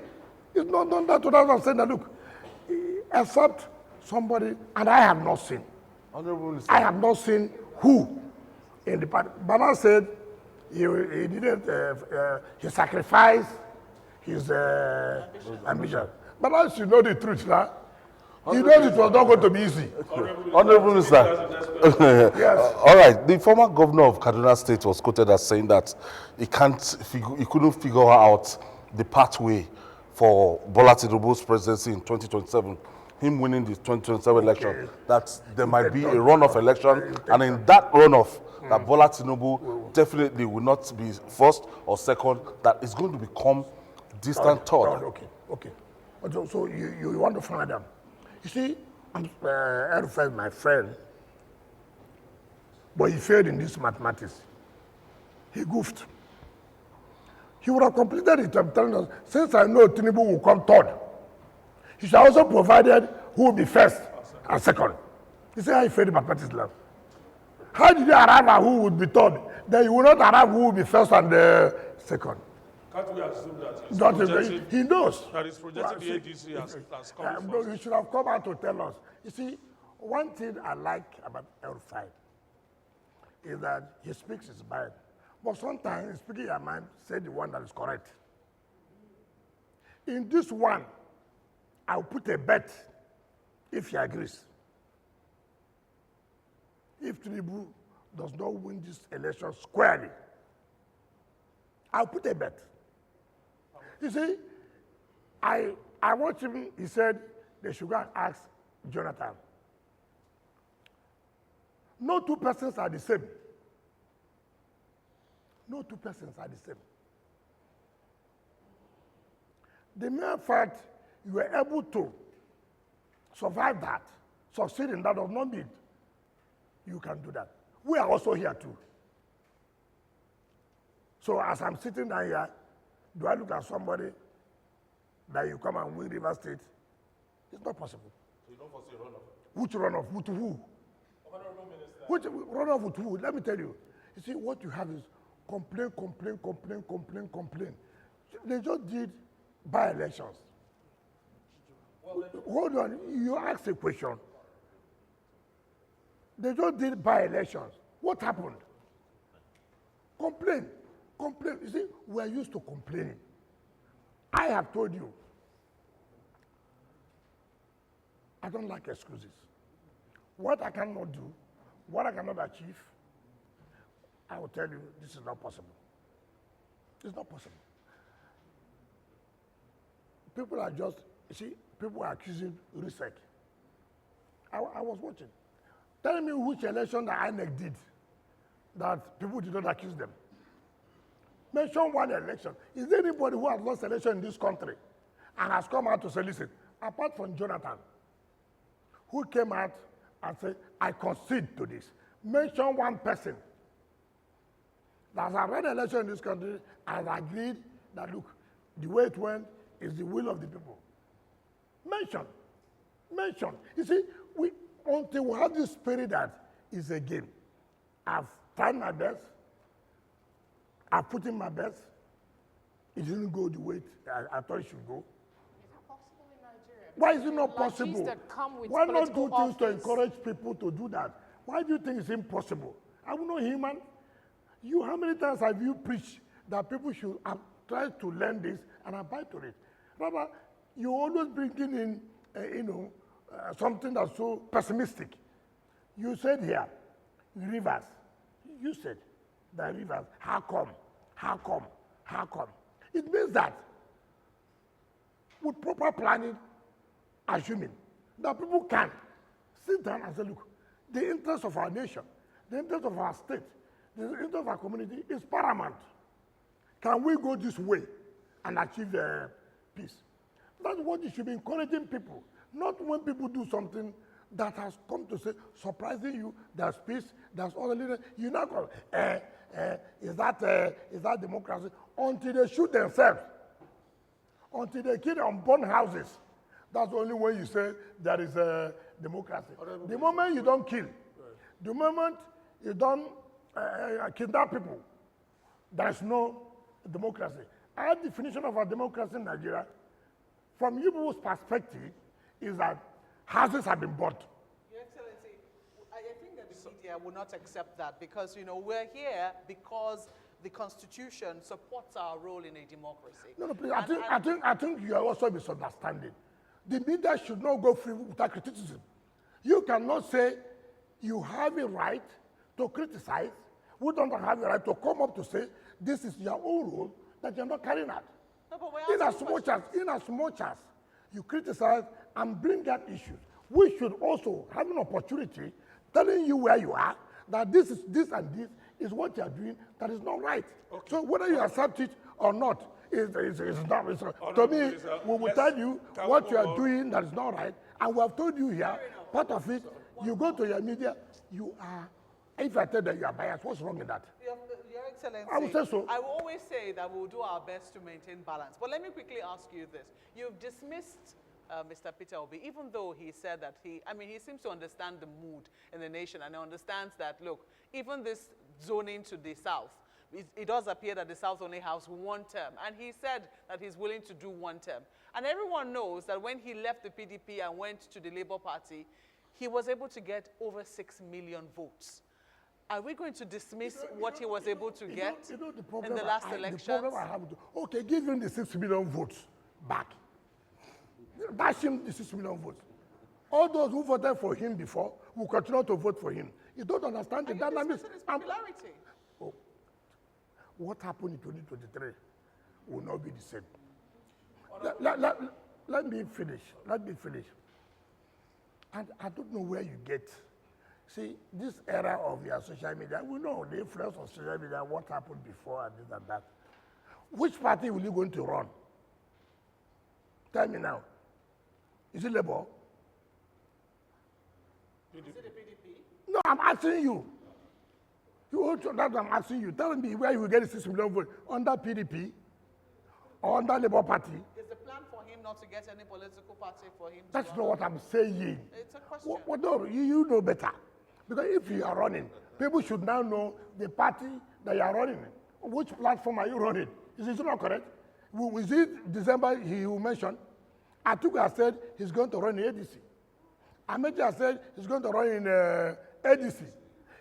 It's not done that way. That's what I'm saying. That, look, except somebody, and I have not seen. I have not seen who in the party. Bana said he didn't, he sacrificed his ambition. But as you know the truth now, he knows it was not going to be easy. Honorable Minister. Yes. All right. The former governor of Kaduna State was quoted as saying that he couldn't figure out the pathway for Bola Tinubu's presidency in 2027. Him winning the 2027 election, that there might be a runoff election, and in that runoff, that Bola Tinubu definitely will not be first or second, that is going to become distant third. Okay. So you want to find them. You see, Erufai is my friend, but he failed in this mathematics. He goofed. He would have completed it. I'm telling us, since I know Tinubu will come third, he should also provided who will be first and second. You see how he failed in mathematics now? How did he arrive at who would be third? Then he will not arrive who will be first and second. Can't we assume that He knows. That is projecting the ADC as coming But he should have come out to tell us. You see, one thing I like about Erufai is that he speaks his mind. But sometimes, speaking your mind, say the one that is correct. In this one, I'll put a bet if he agrees. If Tinubu does not win this election squarely, I'll put a bet. You see, I watched him, he said they should go and ask Jonathan. No two persons are the same. No two persons are the same. The mere fact you were able to survive that, succeed in that does not mean you can do that. We are also here too. So as I'm sitting down here, do I look at somebody that you come and win River State? It's not possible. So you don't foresee a runoff? Which runoff? With who? Honorable Minister. Which runoff with who? Let me tell you. You see, what you have is complain. They just did by-elections. Hold on, you asked a question. They just did by-elections. What happened? Complain. You see, we're used to complaining. I have told you, I don't like excuses. What I cannot do, what I cannot achieve, I will tell you, this is not possible. It's not possible. People are just, you see, people are accusing research. I was watching. Tell me which election that INEC did that people did not accuse them. Mention one election. Is there anybody who has lost election in this country and has come out to say, listen, apart from Jonathan, who came out and said, I concede to this. Mention one person that has run an election in this country and has agreed that, look, the way it went is the will of the people. Mention. You see, until we have this spirit that is a game, I've tried my best, I've put in my best, it didn't go the way I thought it should go. Is it possible in Nigeria? Why is it not possible? That come with Why not do political things to office? encourage people to do that? Why do you think it's impossible? I'm not human. How many times have you preached that people should try to learn this and abide to it? Rather, you always bringing in, something that's so pessimistic. You said here, rivers. You said the rivers. How come? It means that with proper planning, assuming that people can sit down and say, look, the interest of our nation, the interest of our state, the interest of our community is paramount. Can we go this way and achieve peace? That's what you should be encouraging people. Not when people do something that has come to say, surprising you, there's peace, there's other leaders. You now call, is that democracy? Until they shoot themselves, until they kill unborn houses, that's only when you say there is a democracy. The moment you don't kill, the moment you don't kidnap people, there is no democracy. Our definition of a democracy in Nigeria, from people's perspective, is that houses have been bought. Your Excellency, I think that the media will not accept that because, we're here because the Constitution supports our role in a democracy. No, please. I think you are also misunderstanding. The media should not go free without criticism. You cannot say you have a right to criticize. We don't have a right to come up to say this is your own role that you're not carrying out. No, but we're In as much as you criticize and bring out issues, we should also have an opportunity telling you where you are, that this and this is what you are doing that is not right. Okay. So whether you accept it or not, is not. To me, we will tell you what you are doing that is not right, and we have told you here, part of it, you go to your media, you are, if I tell that you are biased, what's wrong in that? Your Excellency, I will say so. I will always say that we'll do our best to maintain balance. But let me quickly ask you this. You've dismissed Mr. Peter Obi, even though he said that he seems to understand the mood in the nation and understands that, look, even this zoning to the south, it does appear that the south only has one term. And he said that he's willing to do one term. And everyone knows that when he left the PDP and went to the Labour Party, he was able to get over 6 million votes. Are we going to dismiss what he was able to get in the last elections? The problem I have, okay, give him the 6 million votes back. Dash him the 6 million votes. All those who voted for him before will continue to vote for him. You don't understand the dynamics. His popularity. Oh, what happened in 2023 will not be the same. Let me finish. And I don't know where you get. See, this era of your social media, we know the influence of social media, what happened before and this and that. Which party will you going to run? Tell me now. Is it Labour? Is it the PDP? No, I'm asking you. I'm asking you. Tell me where you will get the 6 million votes. Under PDP or under Labour Party? Is the plan for him not to get any political party for him? That's not what I'm saying. It's a question. No, you know better. Because if you are running, people should now know the party that you are running. Which platform are you running? Is it not correct? Was it December he will mention? Atuku has said he's going to run in ADC. Amechi has said he's going to run in ADC.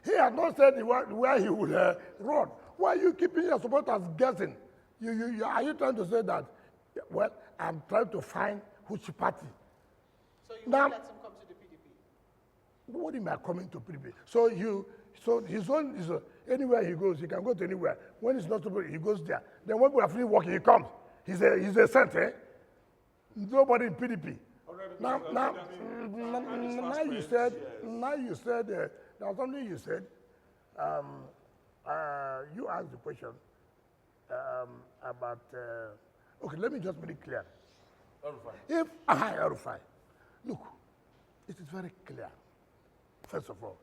He has not said where he will run. Why are you keeping your supporters guessing? Are you trying to say that, well, I'm trying to find which party? So you won't let him come to the PDP? What do you mean coming to PDP? So his own is anywhere he goes, he can go to anywhere. When it's not supposed, he goes there. Then when we are free working, he comes. He's a saint, eh? Nobody in PDP. Now you said, there was something you said. You asked the question about. Okay, let me just make it clear. If Arufai, look, it is very clear. First of all,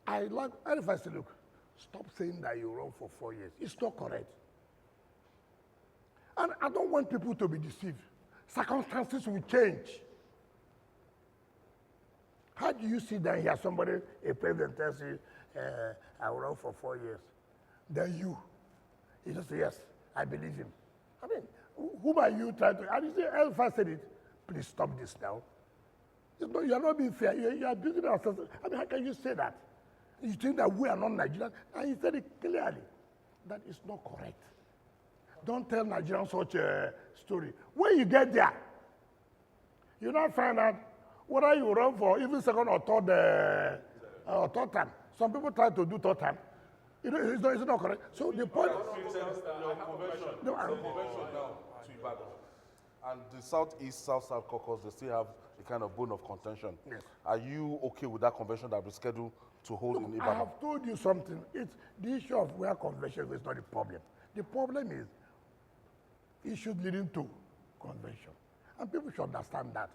Arufai said, look, stop saying that you run for 4 years. It's not correct. And I don't want people to be deceived. Circumstances will change. How do you sit down here, somebody, a president tells you, I will run for 4 years. Then you just say, yes, I believe him. I mean, whom are you trying to, and you say, Alpha said it, please stop this now. You are not being fair. You are building ourselves. I mean, how can you say that? You think that we are not Nigerians? And he said it clearly. That is not correct. Don't tell Nigerians such a story. When you get there, you now find out whether you run for even second or third time. Some people try to do third time. It's not correct. So the point. And the Southeast, South-South caucus, they still have a kind of bone of contention. Yes. Are you okay with that convention that we scheduled to hold in Ibadan? I have told you something. It's the issue of where convention is not the problem. The problem is issues leading to convention. And people should understand that.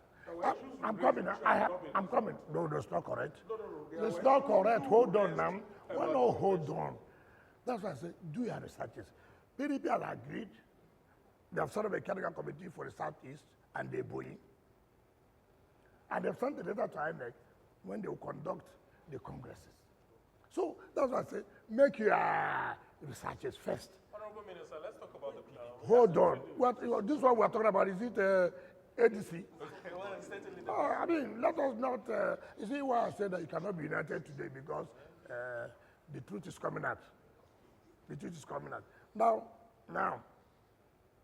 I'm coming. I'm coming. No, that's not correct. No, it's not correct. Hold on now. Well, no, hold on. That's why I say, do your researches. PDP has agreed. They have set up a technical committee for the Southeast and they're going. And they've sent a letter to INEC when they will conduct the congresses. So that's why I say, make your researches first. Honorable Minister, let's talk about the PDP. Hold on. This one we're talking about, is it ADC? I mean, let us not, you see why I said that you cannot be united today because the truth is coming out. The truth is coming out. Now,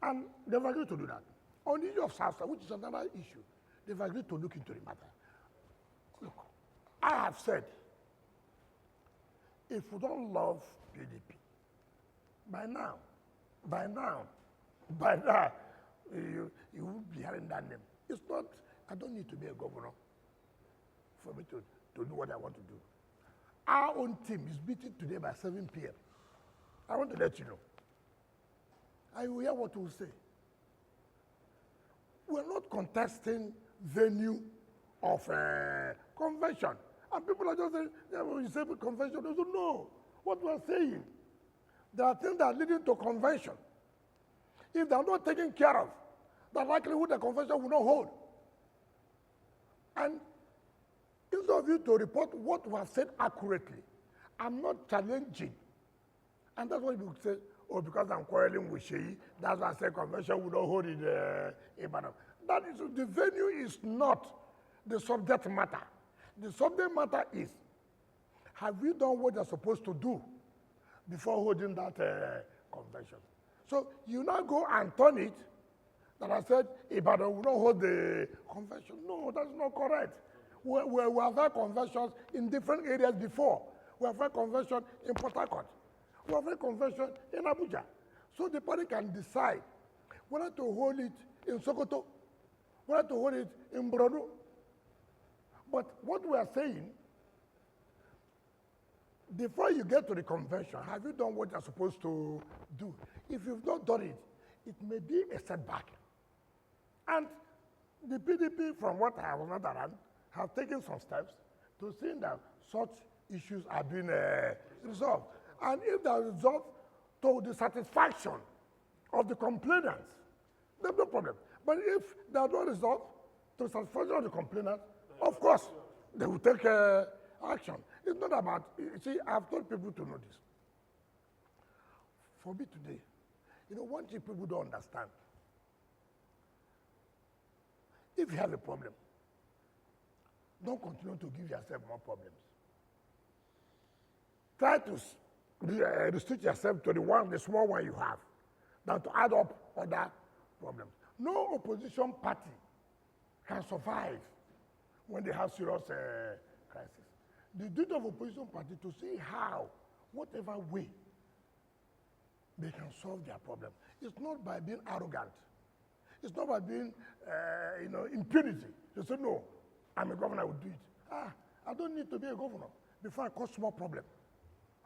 and they've agreed to do that. On the issue of South, which is another issue, they've agreed to look into the matter. Look, I have said, if we don't love PDP, by now, you won't be hearing that name. It's not, I don't need to be a governor for me to do what I want to do. Our own team is meeting today by 7 p.m. I want to let you know. I will hear what you will say. We're not contesting venue of a convention. And people are just saying, yeah, when you say convention, they don't know what we're saying. There are things that are leading to convention. If they are not taken care of, the likelihood the convention will not hold. And instead of you to report what we have said accurately, I'm not challenging. And that's why people say, oh, because I'm quarreling with Sheyi, that's why I say convention will not hold in Ibadan. That is, the venue is not the subject matter. The subject matter is, have we done what you're supposed to do before holding that convention? So you now go and turn it, that I said Ibadan will not hold the convention. No, that's not correct. We have had conventions in different areas before. We have had convention in Port Harcourt. We have had convention in Abuja. So the party can decide whether to hold it in Sokoto, whether to hold it in Borno. But what we are saying, before you get to the convention, have you done what you're supposed to do? If you've not done it, it may be a setback. And the PDP, from what I have not around, have taken some steps to see that such issues are being resolved. And if they are resolved to the satisfaction of the complainants, there's no problem. But if they are not resolved to the satisfaction of the complainants, of course, they will take action. It's not about, you see, I've told people to know this. For me today, one thing people don't understand. If you have a problem, don't continue to give yourself more problems. Try to restrict yourself to the small one you have, than to add up other problems. No opposition party can survive when they have serious crisis. The duty of opposition party to see how, whatever way, they can solve their problem. It's not by being arrogant. It's not by being, impunity. They say, no, I'm a governor, I will do it. I don't need to be a governor before I cause small problem.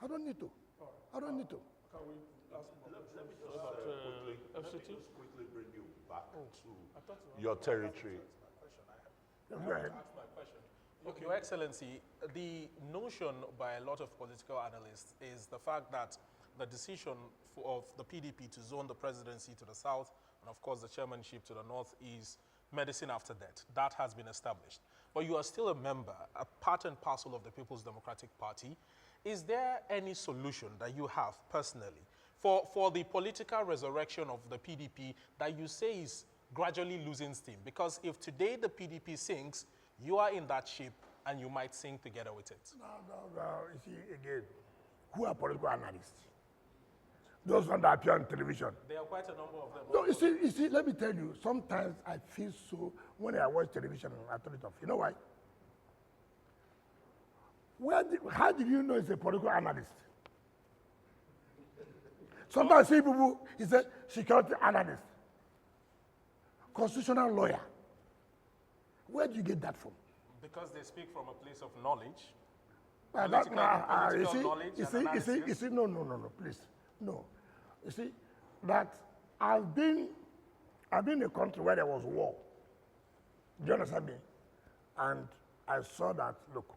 I don't need to. I don't need to. Can we ask let me just quickly bring you back to your territory. Go ahead. Okay, Your Excellency, the notion by a lot of political analysts is the fact that the decision of the PDP to zone the presidency to the south and, of course, the chairmanship to the north is medicine after death. That has been established. But you are still a member, a part and parcel of the People's Democratic Party. Is there any solution that you have personally for the political resurrection of the PDP that you say is gradually losing steam? Because if today the PDP sinks, you are in that ship and you might sink together with it. No. You see, again, who are political analysts? Those ones that appear on television. There are quite a number of them. No, you see, let me tell you, sometimes I feel so, when I watch television, I turn it off. You know why? How did you know it's a political analyst? Sometimes I see people, he said, security analyst, constitutional lawyer. Where do you get that from? Because they speak from a place of knowledge. You see, no, please. No. You see, that I've been in a country where there was war. Do you understand me? And I saw that, look,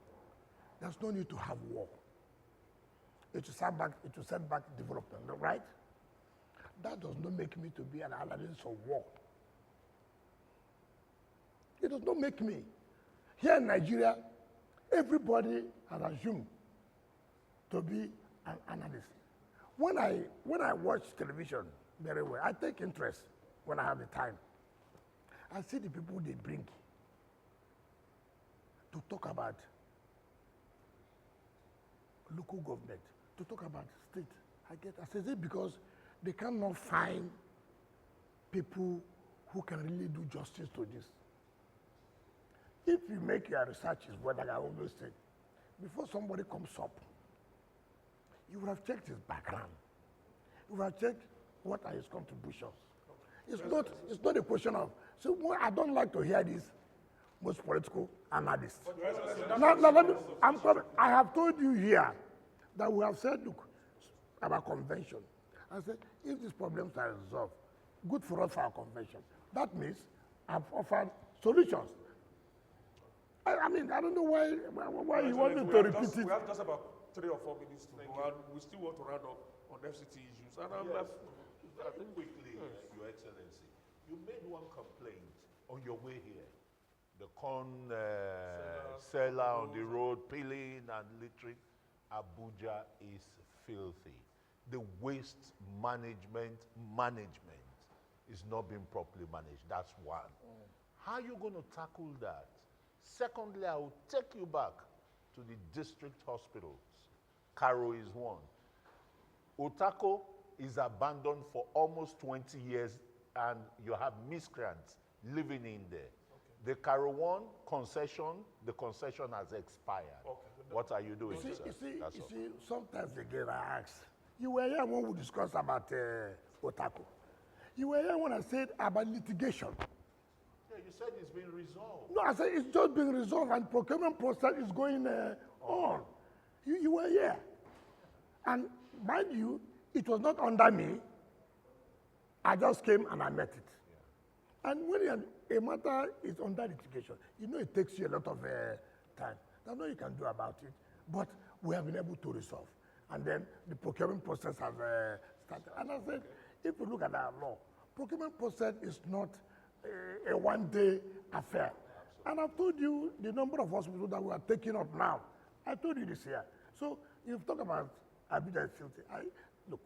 there's no need to have war. It will set back development, right? That does not make me to be an analyst of war. It does not make me. Here in Nigeria, everybody has assumed to be an analyst. When I watch television very well, I take interest when I have the time. I see the people they bring to talk about local government, to talk about state, I said, is it because they cannot find people who can really do justice to this? If you make your researches, what I always say, before somebody comes up, you would have checked his background. You would have checked what are his contributions. It's not a question of, so I don't like to hear this most political analysts. Now, let me, I have told you here that we have said, look, about convention. I said, if these problems are resolved, good for us for our convention. That means I've offered solutions. I mean, I don't know why you want me to repeat it. We have just about 3 or 4 minutes to go, and we still want to round up on FCT issues. And I think quickly, Your Excellency, you made one complaint on your way here. The corn seller on the road, peeling and littering. Abuja is filthy. The waste management is not being properly managed. That's one. How are you going to tackle that? Secondly, I will take you back to the district hospitals. Caro is one. Otako is abandoned for almost 20 years, and you have miscreants living in there. Okay. The Caro 1 concession, the concession has expired. Okay. What are you doing, sir? You see, sometimes again I ask, you were here when we discussed about Otako. You were here when I said about litigation. Yeah, you said it's been resolved. No, I said it's just been resolved and procurement process is going on. You were here. And mind you, it was not under me. I just came and I met it. Yeah. And when a matter is under litigation, you know it takes you a lot of time. There's nothing you can do about it. But we have been able to resolve. And then the procurement process has started. And I said, if you look at our law, procurement process is not a one-day affair. Absolutely. And I've told you the number of hospitals that we are taking up now. I told you this year. So if you talk about Abuja filthy, look.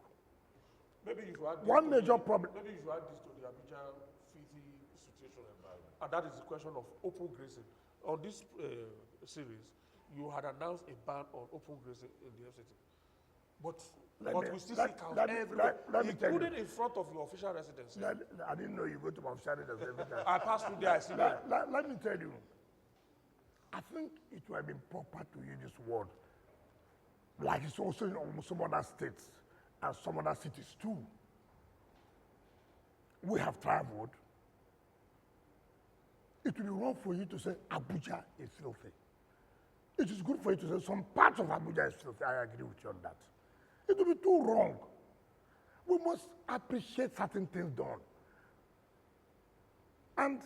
Maybe you should add one major problem. Maybe you should add this to the Abuja filthy situation environment. And that is the question of open grazing. On this series, you had announced a ban on open grazing in the FCT. But we still see cows everywhere, including in front of your official residence. I didn't know you go to my official residence every time. I passed through there, I see that. Let me tell you, I think it would have been proper to use this word, like it's also in some other states and some other cities too. We have traveled. It will be wrong for you to say Abuja is filthy. It is good for you to say some parts of Abuja is filthy. I agree with you on that. It will be too wrong. We must appreciate certain things done. And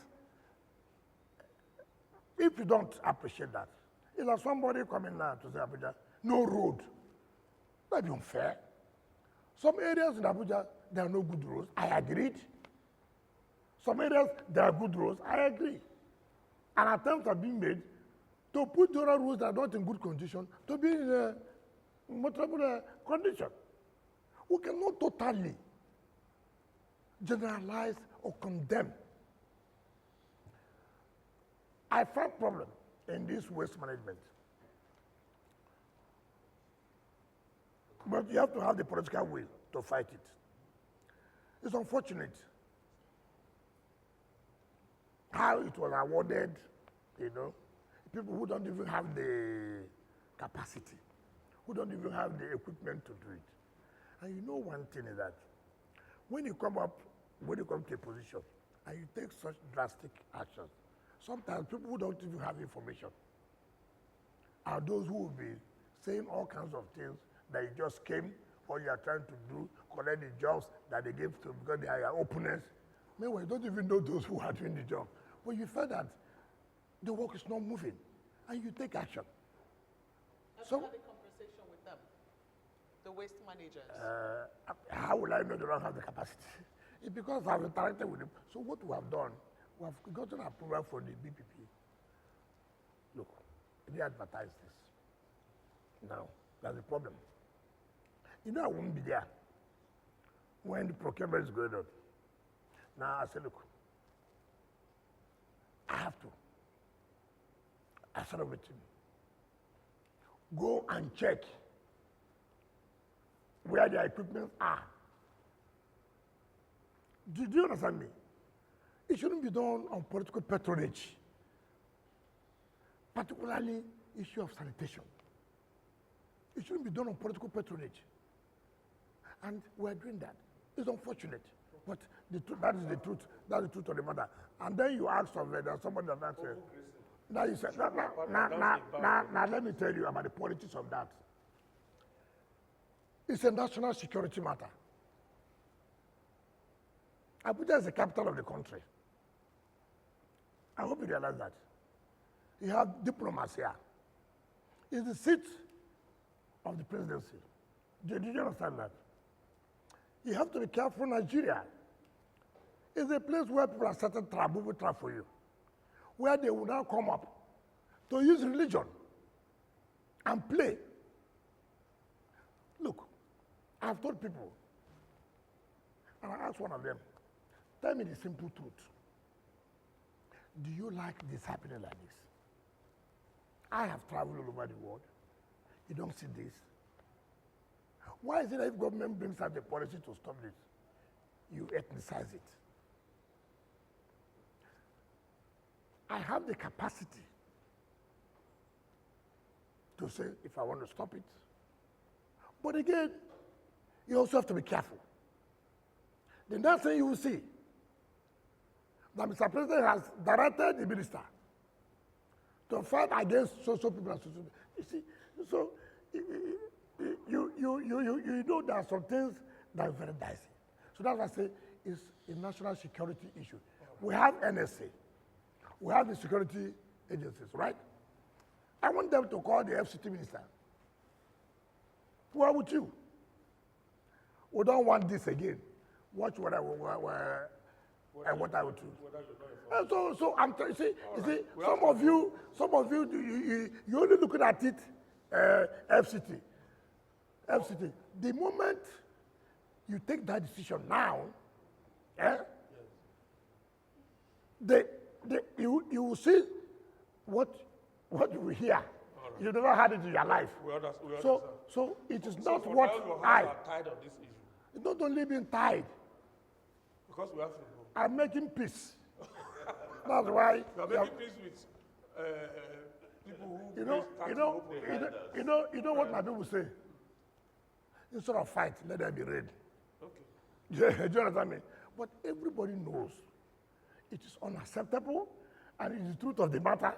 if you don't appreciate that, it's like somebody coming now to say Abuja, no road. That'd be unfair. Some areas in Abuja, there are no good roads. I agreed. Some areas, there are good roads. I agree. And attempts are being made to put the other roads that are not in good condition to be in a motorable condition. We cannot totally generalize or condemn. I find problem in this waste management. But you have to have the political will to fight it. It's unfortunate how it was awarded, you know, people who don't even have the capacity, who don't even have the equipment to do it. And you know one thing is that when you come to a position and you take such drastic actions, sometimes people who don't even have information are those who will be saying all kinds of things that you just came or you are trying to do, collect the jobs that they gave to because they are your opponents. Meanwhile, you don't even know those who are doing the job. But you feel that the work is not moving and you take action. Have you had a conversation with them, the waste managers? How will I know they don't have the capacity? It's because I've interacted with them. So what we have done, we have gotten approval for the BPP. Look, they advertise this. Now, that's the problem. You know I won't be there when the procurement is going on. Now I say, look, I have to. I started with him. Go and check where their equipment are. Do you understand me? It shouldn't be done on political patronage, particularly issue of sanitation. It shouldn't be done on political patronage. And we're doing that. It's unfortunate, but that is the truth. That's the truth of the matter. And then you ask of there's somebody that answers. Now you said, now let me tell you about the politics of that. It's a national security matter. Abuja is the capital of the country. I hope you realize that. You have diplomats here. It's the seat of the presidency. Did you understand that? You have to be careful. Nigeria is a place where people are certain taboo trap for you, where they will now come up to use religion and play. Look, I've told people, and I asked one of them, tell me the simple truth. Do you like this happening like this? I have traveled all over the world. You don't see this. Why is it that if government brings out the policy to stop this, you ethnicize it? I have the capacity to say if I want to stop it. But again, you also have to be careful. The next thing you will see, that Mr. President has directed the minister to fight against social people and social people. You see, so you know there are some things that are very dicey. So that's why I say it's a national security issue. We have NSA. We have the security agencies, right? I want them to call the FCT minister. Who are with you? We don't want this again. Watch what I will do. So I'm you see, some of you, you only looking at it, FCT. The moment you take that decision now, you will see what you will hear. Right. You never had it in your life. We understand. So it is So not for what now your hands are tied on this issue. It's not only being tied. Because we have to go. I'm making peace. That's why. We are making peace with people who you know what my people say. Instead of fight, let there be rain. Okay. Yeah, do you understand me? But everybody knows it is unacceptable and it is the truth of the matter.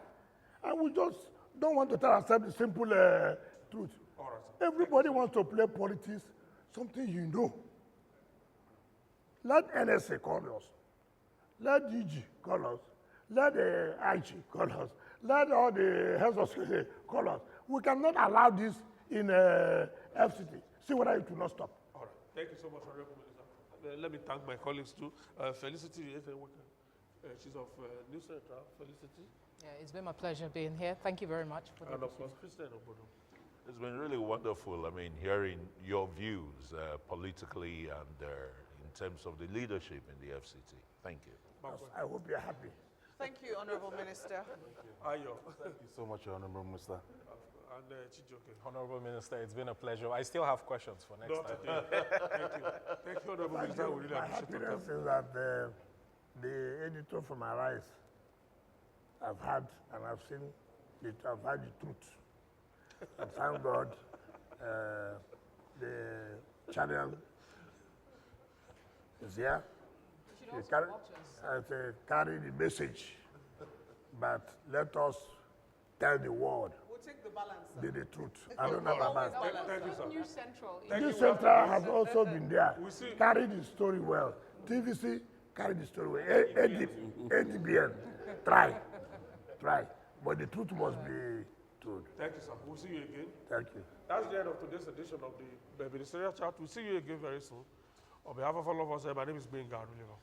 And we just don't want to tell ourselves the simple truth. All right, sir. Everybody wants to play politics, something you know. Let NSA call us. Let DG call us. Let the IG call us. Let all the health of security call us. We cannot allow this in FCT. See whether it will not stop. All right. Thank you so much, Honorable Minister. Let me thank my colleagues too. Felicity, she's of New Central. Felicity. Yeah, it's been my pleasure being here. Thank you very much for the And of course, Christian Obodo. It's been really wonderful. I mean, hearing your views politically and in terms of the leadership in the FCT. Thank you. I hope you're happy. Thank you, Honorable Minister. Ayo. Thank you so much, Honorable Minister. And Chijoke. Honorable Minister, it's been a pleasure. I still have questions for next time. Thank you. Thank you, Honorable Minister. We really My appreciate it. happiness is that the editor from Arise, I've had and I've seen it, I've had the truth. And thank God the channel is here. You should Carry, also watch us. carry the message, but let us tell the world We'll take the balance, sir. the truth. I don't know about that. Thank you, sir. News Central. News Central has also been there. We see. Carry the story well. TVC, carry the story well. ADBN, try. But the truth must be told. Thank you, sir. We'll see you again. Thank you. That's the end of today's edition of the ministerial chat. We'll see you again very soon. On behalf of all of us, my name is Ben Garulilo.